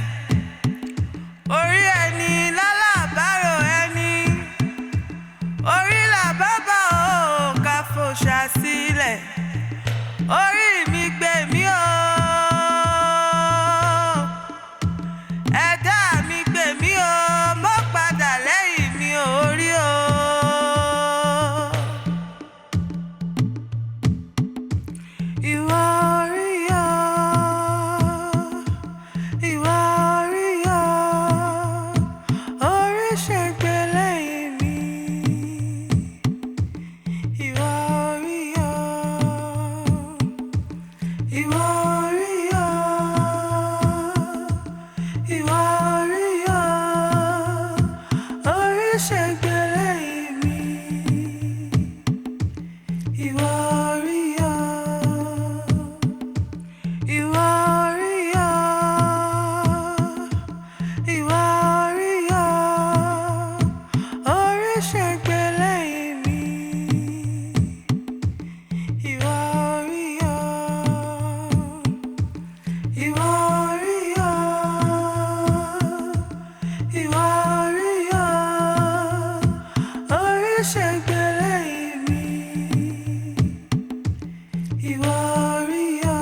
Orí ẹni lálàbárò ẹni. Orí làbábà o ká fòṣà sílẹ̀. Orí mi gbè mí o. Ẹ̀dá mi gbè mí o, mọ́ padà lẹ́yìn mi orí o. Ìwọ orí o, ìwọ orí o, orí ṣe gbé lẹ́yìn mi. Ìwọ orí o, ìwọ orí o. Ìwọ orí o, orí ṣe gbé lẹ́yìn mi. Ìwọ orí o, ìwọ orí o, ìwọ orí o, orí ṣe gbé lẹ́yìn mi. Ìwọ orí o, ìwọ orí o. Ìwọ orí o, orí ṣe gbé lẹ́yìn mi. Ìwọ orí o.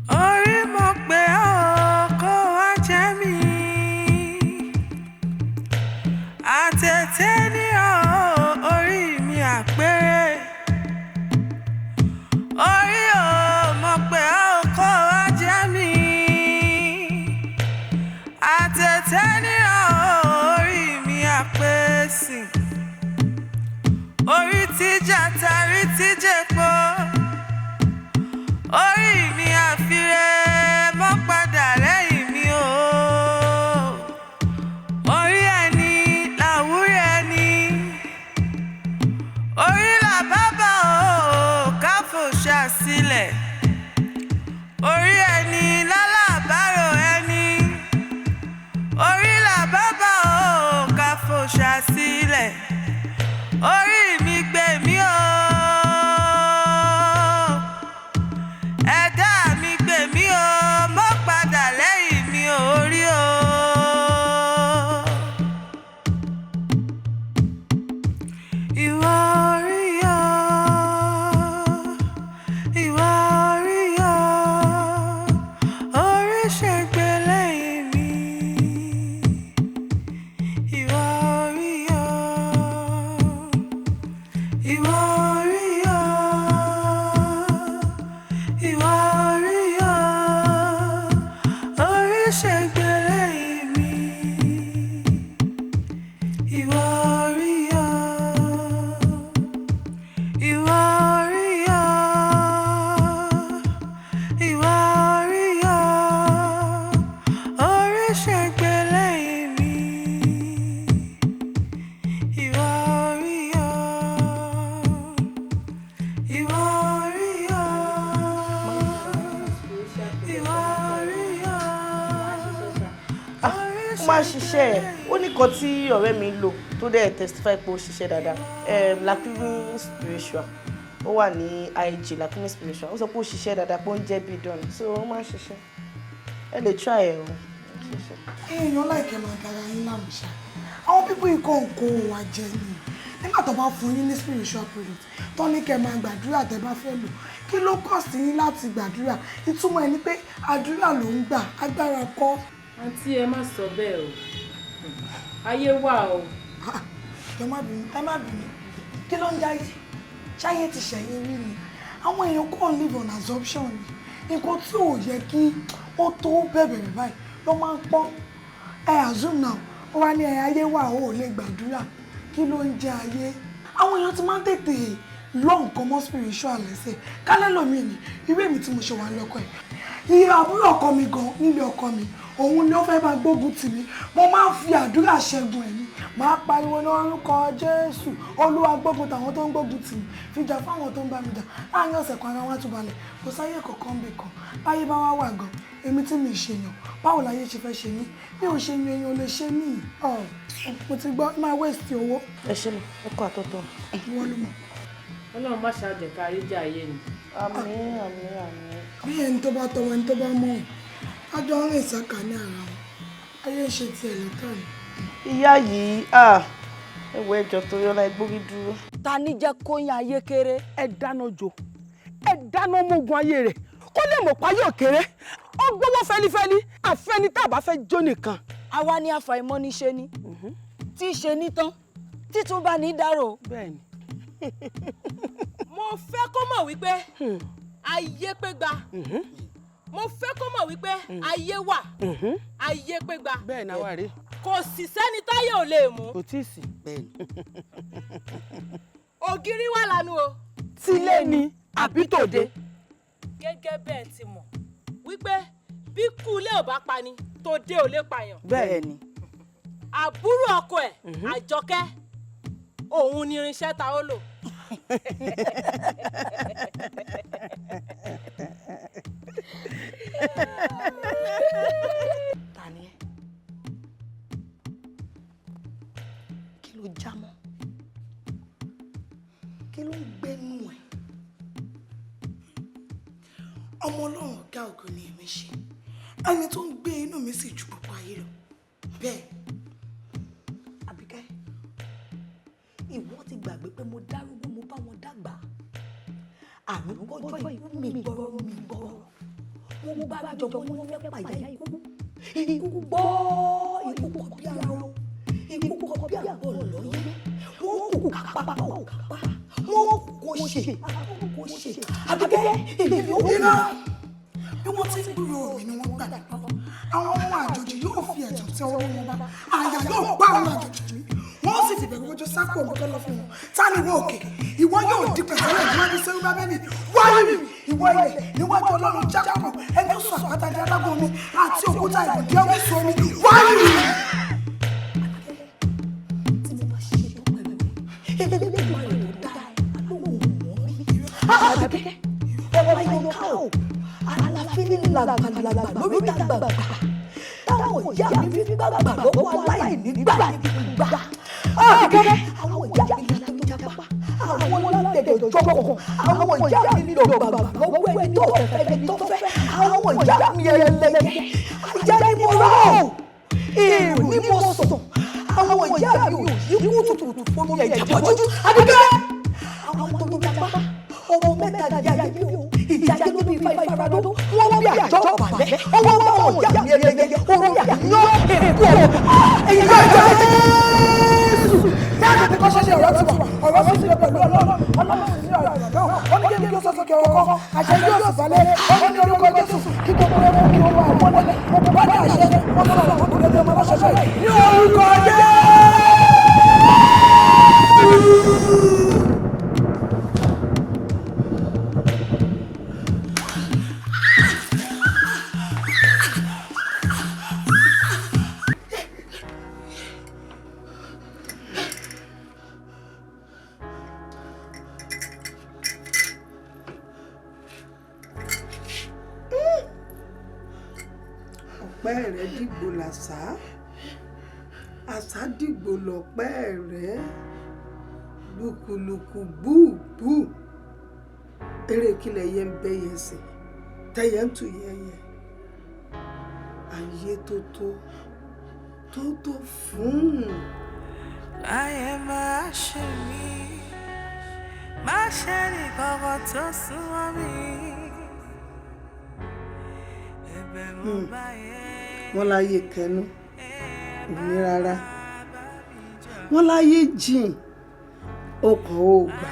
Orí mo pé kó wá jẹ́ mi. Àtẹ̀tẹ̀ ní orí mi àpérè. ẹ̀sìn orí tíjà tarí tíjẹ̀pọ̀ orí mi àfirẹ́ mọ́ padà lẹ́yìn mi o orí ẹni làwúrí ẹni orí làbábà o káfòṣà sílẹ̀ orí ẹni lálàbárò ẹni orí làbábà o káfòṣà sílẹ̀ orí mi gbé mi o ẹ̀dá mi gbé mi o mọ́ padà lẹ́yìn mi orí o. Ìwọ orí o, ìwọ orí o, orí ṣègbè lẹ́yìn mi. Ìwọ orí o, ìwọ orí o, ìwọ orí o, orí ṣègbè lẹ́yìn mi. Ìwọ orí o, ìwọ orí o, ìwọ orí o, orí ṣègbè lẹ́yìn mi. Ìwọ orí o, ìwọ orí o, ìwọ orí o, ó máa ń ṣiṣẹ́ ẹ̀ ó ní kan tí ọ̀rẹ́ mi lò tó dẹ̀ testify pé ó ṣiṣẹ́ dáadáa Lakini spiritual ó wà ní IG Lakini spiritual ó sọ pé ó ṣiṣẹ́ dáadáa pé ó ń jẹ́ bí dán so ó máa ń ṣiṣẹ́ ẹ lè try ẹ̀ o. èèyàn láìkẹ́ máa dára yín láàmú ṣá àwọn pípọ̀ ikọ̀ nǹkan wà jẹ́ ni nígbà tó bá fún yín ní spiritual product tó ní kẹ́ máa gbàdúrà tẹ́ bá fẹ́ lò kí ló kọ̀ sí yín láti gbàdúrà ìtumọ̀ ẹ̀ ni pé àdúrà ló ń gbà agbára kọ́. àǹtí ẹ má sọ bẹ́ẹ̀ o ayé wà o. ẹ má bínú kí ló ń jáyé ṣáyé ti ṣẹ̀yìn rí ni àwọn èèyàn kàn live on assumption ni nǹkan tí ò yẹ kí ó tó bẹ̀rẹ̀ báyìí ló máa ń pọ́n ẹ assume now ó wá ní ayé wà ó lè gbàdúrà kí ló ń jẹ ayé àwọn èèyàn ti máa ń tètè lọ nǹkan mọ́ spiritual lẹ́sẹ̀ kálẹ́ lómi ni irú èmi tí mo ṣe wà lọ́kọ̀ ẹ̀ ìyá àbúrò ọkọ mi gan nílé ọkọ mi òun ni ó fẹ́ máa gbógun tì mí mo máa ń fi àdúrà ṣẹ́gun ẹ̀ ní máa pariwo ní orúkọ Jésù Olúwa gbógun tàwọn tó ń gbógun tì mí fìjà fáwọn tó ń bá mi jà láàrin ọ̀sẹ̀ kan ara wọn tún balẹ̀ kò sáyé kankan bì kan báyé bá wá wà gan èmi tí mi ṣèyàn báwo láyé ṣe fẹ́ ṣe mí bí ò ṣe yan èèyàn lè ṣe mí mo ti gbọ́ máa waste owó. ẹ ṣe mi ẹ kọ àtọ́tọ́. wọ́n ló mọ̀. Ọlọ́run má ṣàjẹ́ ká rí jà ayé ni. àmín àmín àmín. bí ẹni tó bá tọmọ ẹni tó bá mọ̀ ájọ ń rìn sáka ní ara wọn ayé ṣe tiẹ̀ lọ́tọ̀ ni. ìyá yìí ẹwọ ẹjọ torí ọlá ẹgbórí dúró. ta ni jẹ́ kó yan ayé kéré ẹ dáná jò ẹ dáná mógun ayé rẹ̀ kó lè mọ̀ pa yóò kéré ó gbówó fẹ́lifẹ́li àfẹ́ni tá a bá fẹ́ jó nìkan. àwa ni àfàìmọ̀ ní ṣe ni tí í ṣe ní tán títún bá ní dárò. bẹ́ẹ̀ni. mo fẹ́ kó mọ̀ wípé ayé pé gba mo fẹ́ kó mọ̀ wípé ayé wà ayé pé gba. bẹ́ẹ̀ náà wà rí. kò sì sẹ́ni táyé ò lè mú. kò tí ì sí. bẹ́ẹ̀ni. ògiri wà lánú o. tilé ni àbí tòde. gẹ́gẹ́ bẹ́ẹ̀ ti mọ̀ wípé bí kúlé ò bá pani tòde ò lè pààyàn. bẹ́ẹ̀ni. àbúrò ọkọ ẹ̀ Àjọkẹ́ òun ni irinṣẹ́ ta ó lò. ta ni ẹ kí ló já mọ́ kí ló ń gbẹ́nu ẹ̀ ọmọ Ọlọ́run ọ̀gá ògo ni èmi ṣe ẹni tó ń gbé inú mi sì ju gbogbo ayé lọ bẹ́ẹ̀ Àbíkẹ́ ìwọ ti gbàgbé pé mo dárúgbó mo bá wọn dàgbà àmì gbọ́jọ́ ikú mi gbọ́rọ̀ wọ́n bá jọjọ wọ́n fẹ́ pàyà ikú gbọ́ ikú kọ bí arọ ikú kọ bí àgbọ̀ lọ́yẹ́ wọ́n kò kápá wọ́n kò ṣe Àbíkẹ́ èmi yóò bínú bí wọ́n ti gbúrò mi ni wọ́n gbà àwọn ọmọ àjòjì yóò fi ẹ̀jọ̀ tí ọwọ́ wọn bá àyà yóò gbá àwọn àjòjì mi wọ́n sì ti bẹ̀rù sápò ògùn lọ fún wọn tani ìwọ òkè ìwọ yóò di pẹ̀sẹ̀lẹ̀ níwájú sẹ́yìn bá bẹ́ẹ̀ ni wáyé mi ìwọ ilẹ̀ níwájú ọlọ́run jákàbọ̀ ẹni tó sọ àpáta di adágún omi àti òkúta ìbùdí orísun omi wáyé mi. lórí dàgbàgbà táwọn ìyá mi fi gbàgbà lọ́wọ́ aláìní gbàgbà. Àkẹ́kẹ́ àwọn ìyá mi lọ́la tó jápa àwọn ọlọ́dẹ̀dẹ̀ jọ̀kọ̀ àwọn ìyá mi lọ gbàgbà lọ́wọ́ ẹni tó fẹ́ ẹni tó fẹ́ àwọn ìyá mi ẹlẹ́gẹ́ ajá ni mo rọ̀ èrò ni mo sùn àwọn ìyá mi ò yí kú tutù fún mi ẹ̀jẹ̀ pọ̀jù. Àkẹ́kẹ́ àwọn tó ń jápa ọmọ mẹ́ta jáde bí o ìjáde ló bí ìfaradó wọ́n bí àjọ balẹ̀ ọwọ́ bá wọn ìyá mi ẹlẹ́gẹ́ orí àyàn èkó ẹ̀yìn bá jọ Jésù láti fi kọ́ṣẹ́ ṣe ọ̀rọ̀ tiwa ọ̀rọ̀ sì ti lọ pẹ̀lú ọlọ́run sì ní ọ̀rọ̀ náà wọ́n ní kí n sọ sókè ọkọ̀ àṣẹ yóò sì balẹ̀ wọ́n ní orúkọ Jésù kí gbogbo ẹ̀rọ kí wọ́n wà wọ́n lẹ̀ mo bá dé àṣẹ wọ́n sọ̀rọ̀ àwọn tó lè ọmọ aláṣẹ ní orúkọ Jésù. ọ̀pẹ́ rẹ̀ dìgbò làṣà àṣà dìgbò lọ̀pẹ́ rẹ̀ lùkùlùkù búùbù eré kílẹ̀ yẹn ń bẹ́yẹ sí tẹ́yẹ ń tù yẹ́yẹ́ ayé tó fún. Ayé máa ṣe mí má ṣe ní kankan tó súnmọ́ mi. Wọ́n láyé kẹnu òní rárá wọ́n láyé jìn ọkàn ò gbà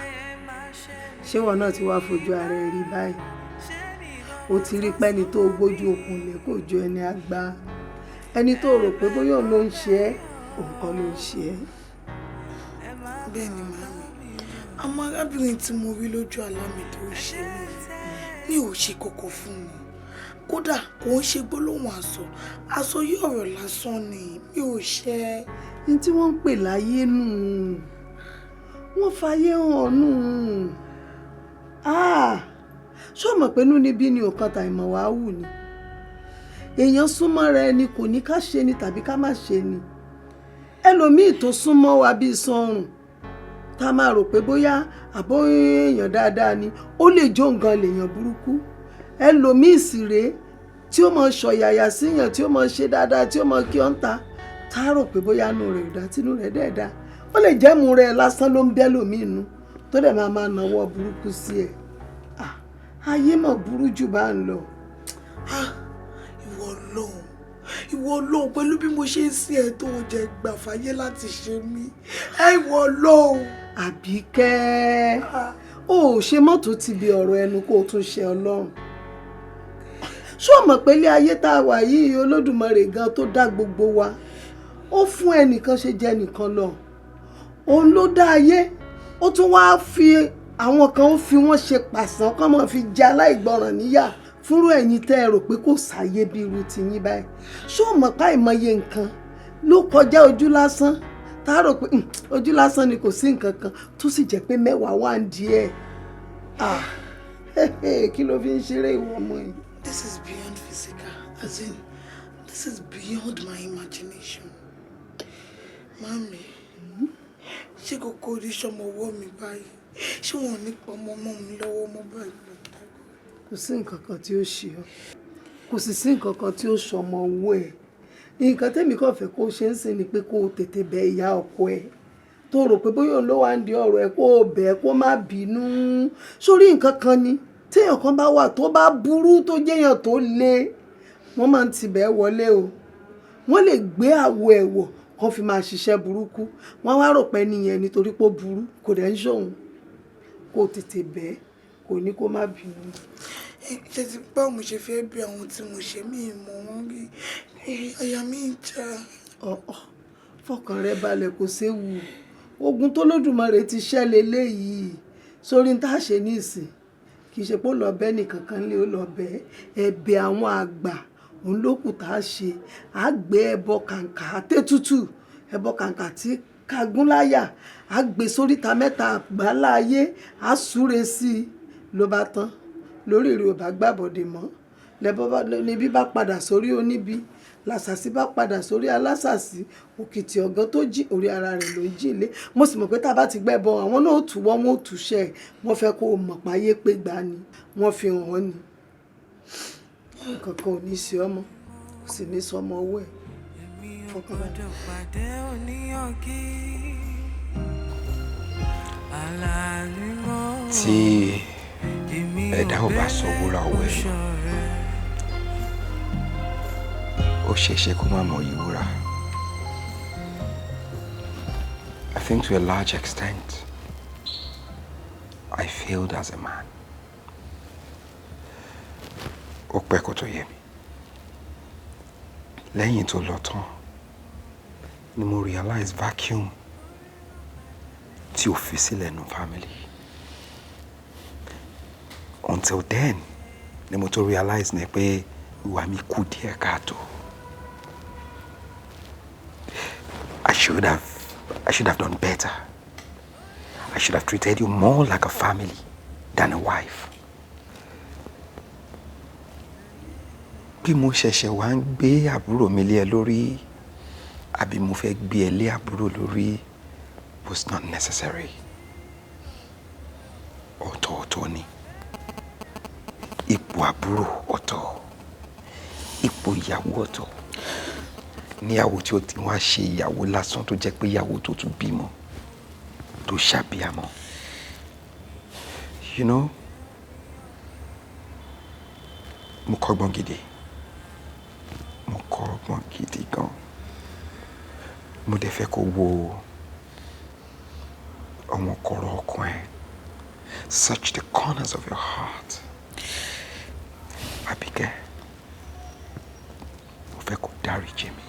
ṣé wọn náà ti wá fojú ara ẹ rí báyìí ó ti rí pẹ́ni tó gbójú okùn lè kó ju ẹni àgbà ẹni tó rò pé bóyá òun ló ń ṣe ẹ́ òun kọ́ ló ń ṣe ẹ́. bẹ́ẹ̀ ni màmí àmọ́ arábìnrin tí mo rí lójú àlá mi tó ṣe mí ò ṣe kókó fún mi kódà kò ń ṣe gbólóhùn àsọ yí ọ̀rọ̀ lásán ni mi ò ṣe. ní tí wọ́n ń pè láyé nù wọ́n fàyè hàn nù ṣó mọ̀ pé inú níbí ni òkan tà ìmọ̀ wàá wù ni èèyàn súnmọ́ rẹ ni kò ní ká ṣe ni tàbí ká má ṣe ni ẹlòmíì tó súnmọ́ wa bíi sọrùn tá a máa rò pé bóyá àbó èèyàn dáadáa ni ó lè jó nǹkan lèèyàn burúkú ẹlòmíì sì rèé tí ó mọ ṣọ̀yàyà síyàn tí ó mọ ṣe dáadáa tí ó mọ kí ọ́ ń ta tá a rò pé bóyá inú rẹ̀ ò dá tínú rẹ̀ dẹ̀ dá ó lè jẹ́ mu rẹ̀ lásán ló ń bẹ́ lòmíì nú tó dẹ̀ máa nawọ́ burúkú sí ẹ̀ ayé mọ̀ burú jù bá ń lọ. ìwọ Ọlọ́run pẹ̀lú bí mo ṣe ń sin ẹ̀ tó jẹ gbà fàyè láti ṣe mí ìwọ Ọlọ́run. Àbíkẹ́ ó ṣe mọ́tò ti bi ọ̀rọ̀ ẹnu kó o tún ṣe Ọlọ́run ṣó mọ̀ pé ilé ayé tá a wà yìí Olódùmarè gan tó dá gbogbo wa ó fún ẹnìkan ṣe jẹ nìkan lọ òun ló dá ayé ó tún wá fi àwọn kan ó fi wọ́n ṣe pàṣán kán mọ̀ fi jẹ aláìgbọràn níyà fúnrú ẹ̀yin tẹ́ ẹ rò pé kò sáyé bí irú ti yín báyìí ṣó mọ̀ pa ìmọye nǹkan ló kọjá ojú lásán tá a rò pé ojú lásán ni kò sí nǹkan kan tó sì jẹ́ pé mẹ́wàá wà ń di ẹ̀ kí ló fi ń ṣeré ìwọ ọmọ yìí. This is beyond physical, as in, this is beyond my imagination. Mami, ṣé kòkó oríṣi ọmọ ọwọ́ mi báyìí? Ṣé wọn ò ní pa ọmọ mi lọ́wọ́ mọ́ báyìí? Kò sí nǹkan kan tí ó ṣe ọ́, kò sì sí nǹkan kan tí ó ṣọmọ owó ẹ̀. Nǹkan tẹ́mi kàn fẹ́ kó ṣe ń sìn ni pé kó o tètè bẹ ìyá ọkọ ẹ̀ tó rò pé bóyá òun ló wá ń di ọ̀rọ̀ ẹ̀ kó o bẹ̀ kó má bínú. Sórí nǹkan kan ni téèyàn kan bá wà tó bá burú tó jẹ́yàn tó le wọ́n máa ń tibẹ̀ wọlé o wọ́n lè gbé àwọ̀ ẹ̀wọ̀ kan fi máa ṣiṣẹ́ burúkú wọ́n wá rò pé nìyẹn nítorí pé ó burú kò dẹ̀ ń ṣòun kó tètè bẹ́ẹ̀ kò ní kó má bínú. ṣe ti báwo mo ṣe fẹ́ bí àwọn tí mo ṣe mí mọ̀ wọ́n rí àyà mi ń já. Fọkàn rẹ balẹ̀ kò séwu ogun tó lódùmarè ti ṣẹ́ leléyìí sórí tá a ṣe ní ìsìn kì í ṣe pé ó lọ bẹ́ nìkankan lé ó lọ bẹ́ ẹ̀bẹ̀ àwọn àgbà òun ló kù tá a ṣe á gbé ẹbọ kàǹkà àtẹ́tútù ẹbọ kàǹkà tí kagúnláyà á gbé sóríta mẹ́ta àgbálá ayé á súre sí i ló bá tán lórí ìrì ò bá gbàbọ̀dè mọ́ níbí bá padà sórí oníbi làṣàṣì bá padà sórí alásàṣì òkìtì ọ̀gán tó jí orí ara rẹ̀ ló ń jí ilé mo sì mọ̀ pé tá a bá ti gbẹ́bọ àwọn náà ó tù wọ́n ó túṣẹ́ wọ́n fẹ́ kó o mọ̀ páyé pé gbà ni wọ́n fi hàn wọ́n ni kankan ò ní sí ọmọ kò sì ní sọmọ owó ẹ̀ fọkànbalẹ̀. tí ẹ̀dá ò bá sọ wúrà owó ẹ̀ ó ṣeéṣe kó má mọ yìí wúrà. I think to a large extent I failed as a man. Ó pẹ́ kó tó yé mi. Lẹ́yìn tó lọ tán ni mo realize vacuum tí ó fi sílẹ̀ nù family. Until then ni mo tó realize ni pé ìwà mi kù díẹ̀ káàtó. I should have done better. I should have treated you more like a family than a wife. Bí mo ṣẹ̀ṣẹ̀ wá ń gbé àbúrò mi lé ẹ lórí àbí mo fẹ́ gbé ẹ lé àbúrò lórí was not necessary. Ọ̀tọ̀ọ̀tọ̀ ni. Ipò àbúrò ọ̀tọ̀. Ipò ìyàwó ọ̀tọ̀. Níyàwó tí ó ti wá ṣe ìyàwó lásán tó jẹ́ pé ìyàwó tó tún bímọ tó ṣàbíamọ. You know, mo kọ́gbọ́n gidi. Mo kọ́gbọ́n gidi gan. Mo dẹ̀ fẹ́ kó wo àwọn kọ̀rọ̀ ọkàn ẹ. Search the corners of your heart. Àbíkẹ́, mo fẹ́ kó dáríjì mi.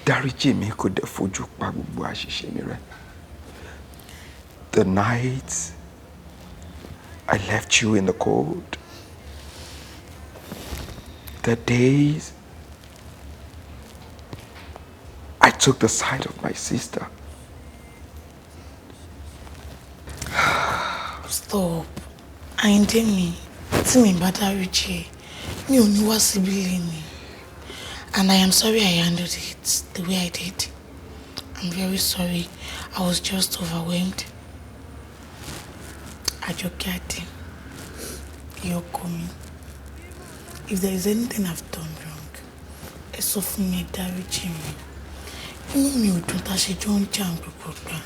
Dáríjì mi kó dẹ̀ fojú pa gbogbo àṣìṣe mi rẹ́. The night I left you in the cold. The days I took the side of my sister. Stop. Àyìndé mi, tí mi bá dáríjì, mi ò ní wá síbí lénìí. And I am sorry I handled it the way I did. I'm very sorry. I was just overwhelmed. Àjọkẹ́ Adé, you're coming. If there is anything I've done wrong, ẹ sọ fún mi, dáríjì mi. Inú mi ò dùn tá ṣe jọ ń jà gbogbo gbà.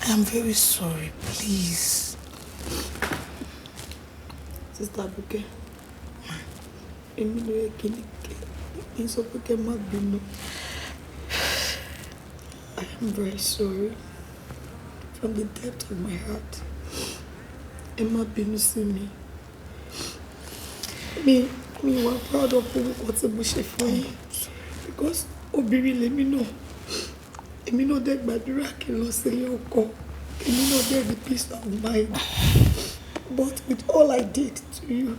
I am very sorry, please. Sister Abuke, èmi ló yẹ kí n sọ pé kẹ́ má bínú. I am very sorry. From the depth of my heart. Ẹ má bínú sí mi. Mi wà proud of orúkọ tí mo ṣe fún yín. Because obìnrin lèmi náà. Èmi náà dẹ̀ gbàdúrà kí n lọ sílé ọkọ. Èmi náà dẹ̀ the peace of mind. But with all I did to you,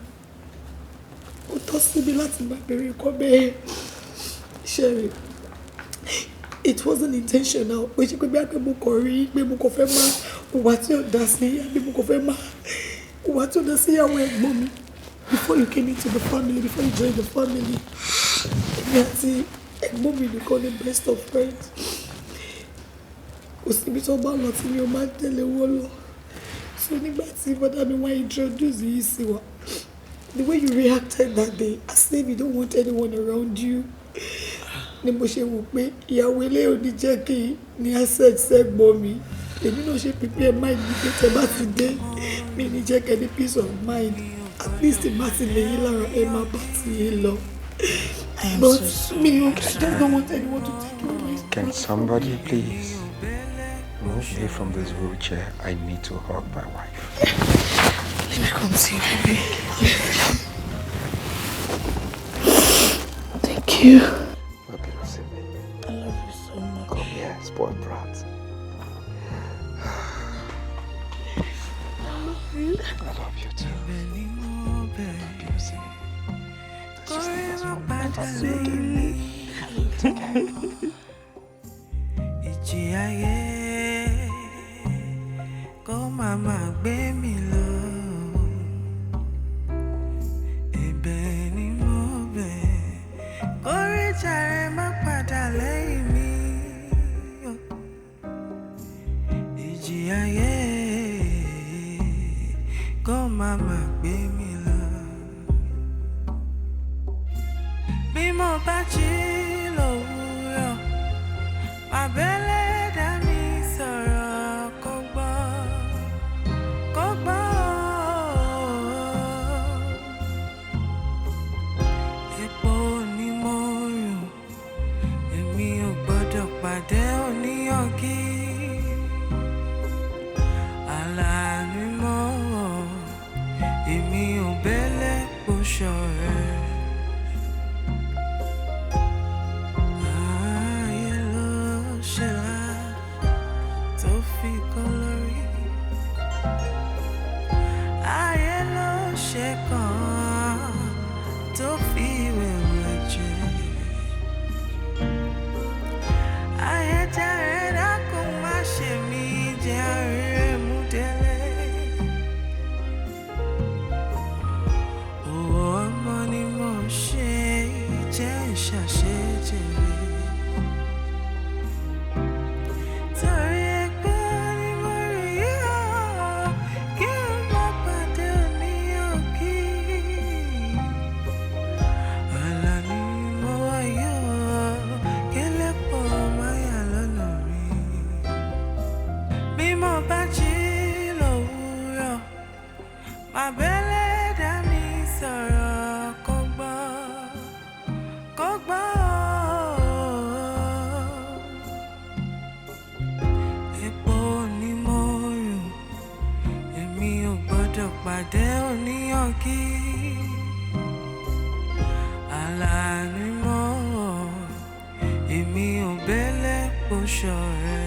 ó tọ́ sí mi láti máa bẹ̀rẹ̀ nǹkan bẹ́ẹ̀. Sherry, it wasn't intentional. Ó ṣe pé bí akẹ́ mo kọ̀ rí pé mo kò fẹ́ máa hùwà tí ò dá sí àbí mo kò fẹ́ máa hùwà tí ò dá sí àwọn ẹ̀gbọ́n mi. Before you came into the family, before you joined the family, èmi àti ẹ̀gbọ́n mi nìkan ni best of friends. Kò síbi tó bá lọ tí mi ò máa tẹ̀lé wọn lọ. So nígbà tí bọ́dá mi wá introduce yìí sí wa, the way you reacted that day, as if you don't want anyone around you, ni mo ṣe wò pé ìyàwó ilé ò ní jẹ́ kí ní access sẹ́gbọ́n mi. Èmi náà ṣe prepare mind mi pé tẹ́ bá ti dé, mi ní jẹ́ kẹ́ ní peace of mind. At least má ti lè yín lára ẹ má bá ti yín lọ. But me, I don't want anyone to take it away. Can somebody please move me from this wheelchair? I need to hug my wife. Let me come see you, baby. Thank you. I love you so much. Come here, spoiled brat. love you too. Ìjì ayé kó máa gbé mi lọ. Ẹ̀bẹ̀ ni mo bẹ̀, kórìíjà rẹ má padà lẹ́yìn mi. Ìjì ayé kó máa gbé mi lọ. Bí mo bá jí lówùúrọ̀, abẹ́lẹ̀ dá mi sọ̀rọ̀ kó gbọ́, kó gbọ́. Epo ni mo rùn, èmi ò gbọ́dọ̀ pàdé oníyọ̀gí. Àlà ni mo wọ̀, èmi ò bẹ́lẹ̀ kó ṣọ̀rẹ́. Pàdé oníyọ̀gí, àlà ni mo wọ̀, èmi ò bẹ́lẹ̀ kó ṣọ̀rẹ́.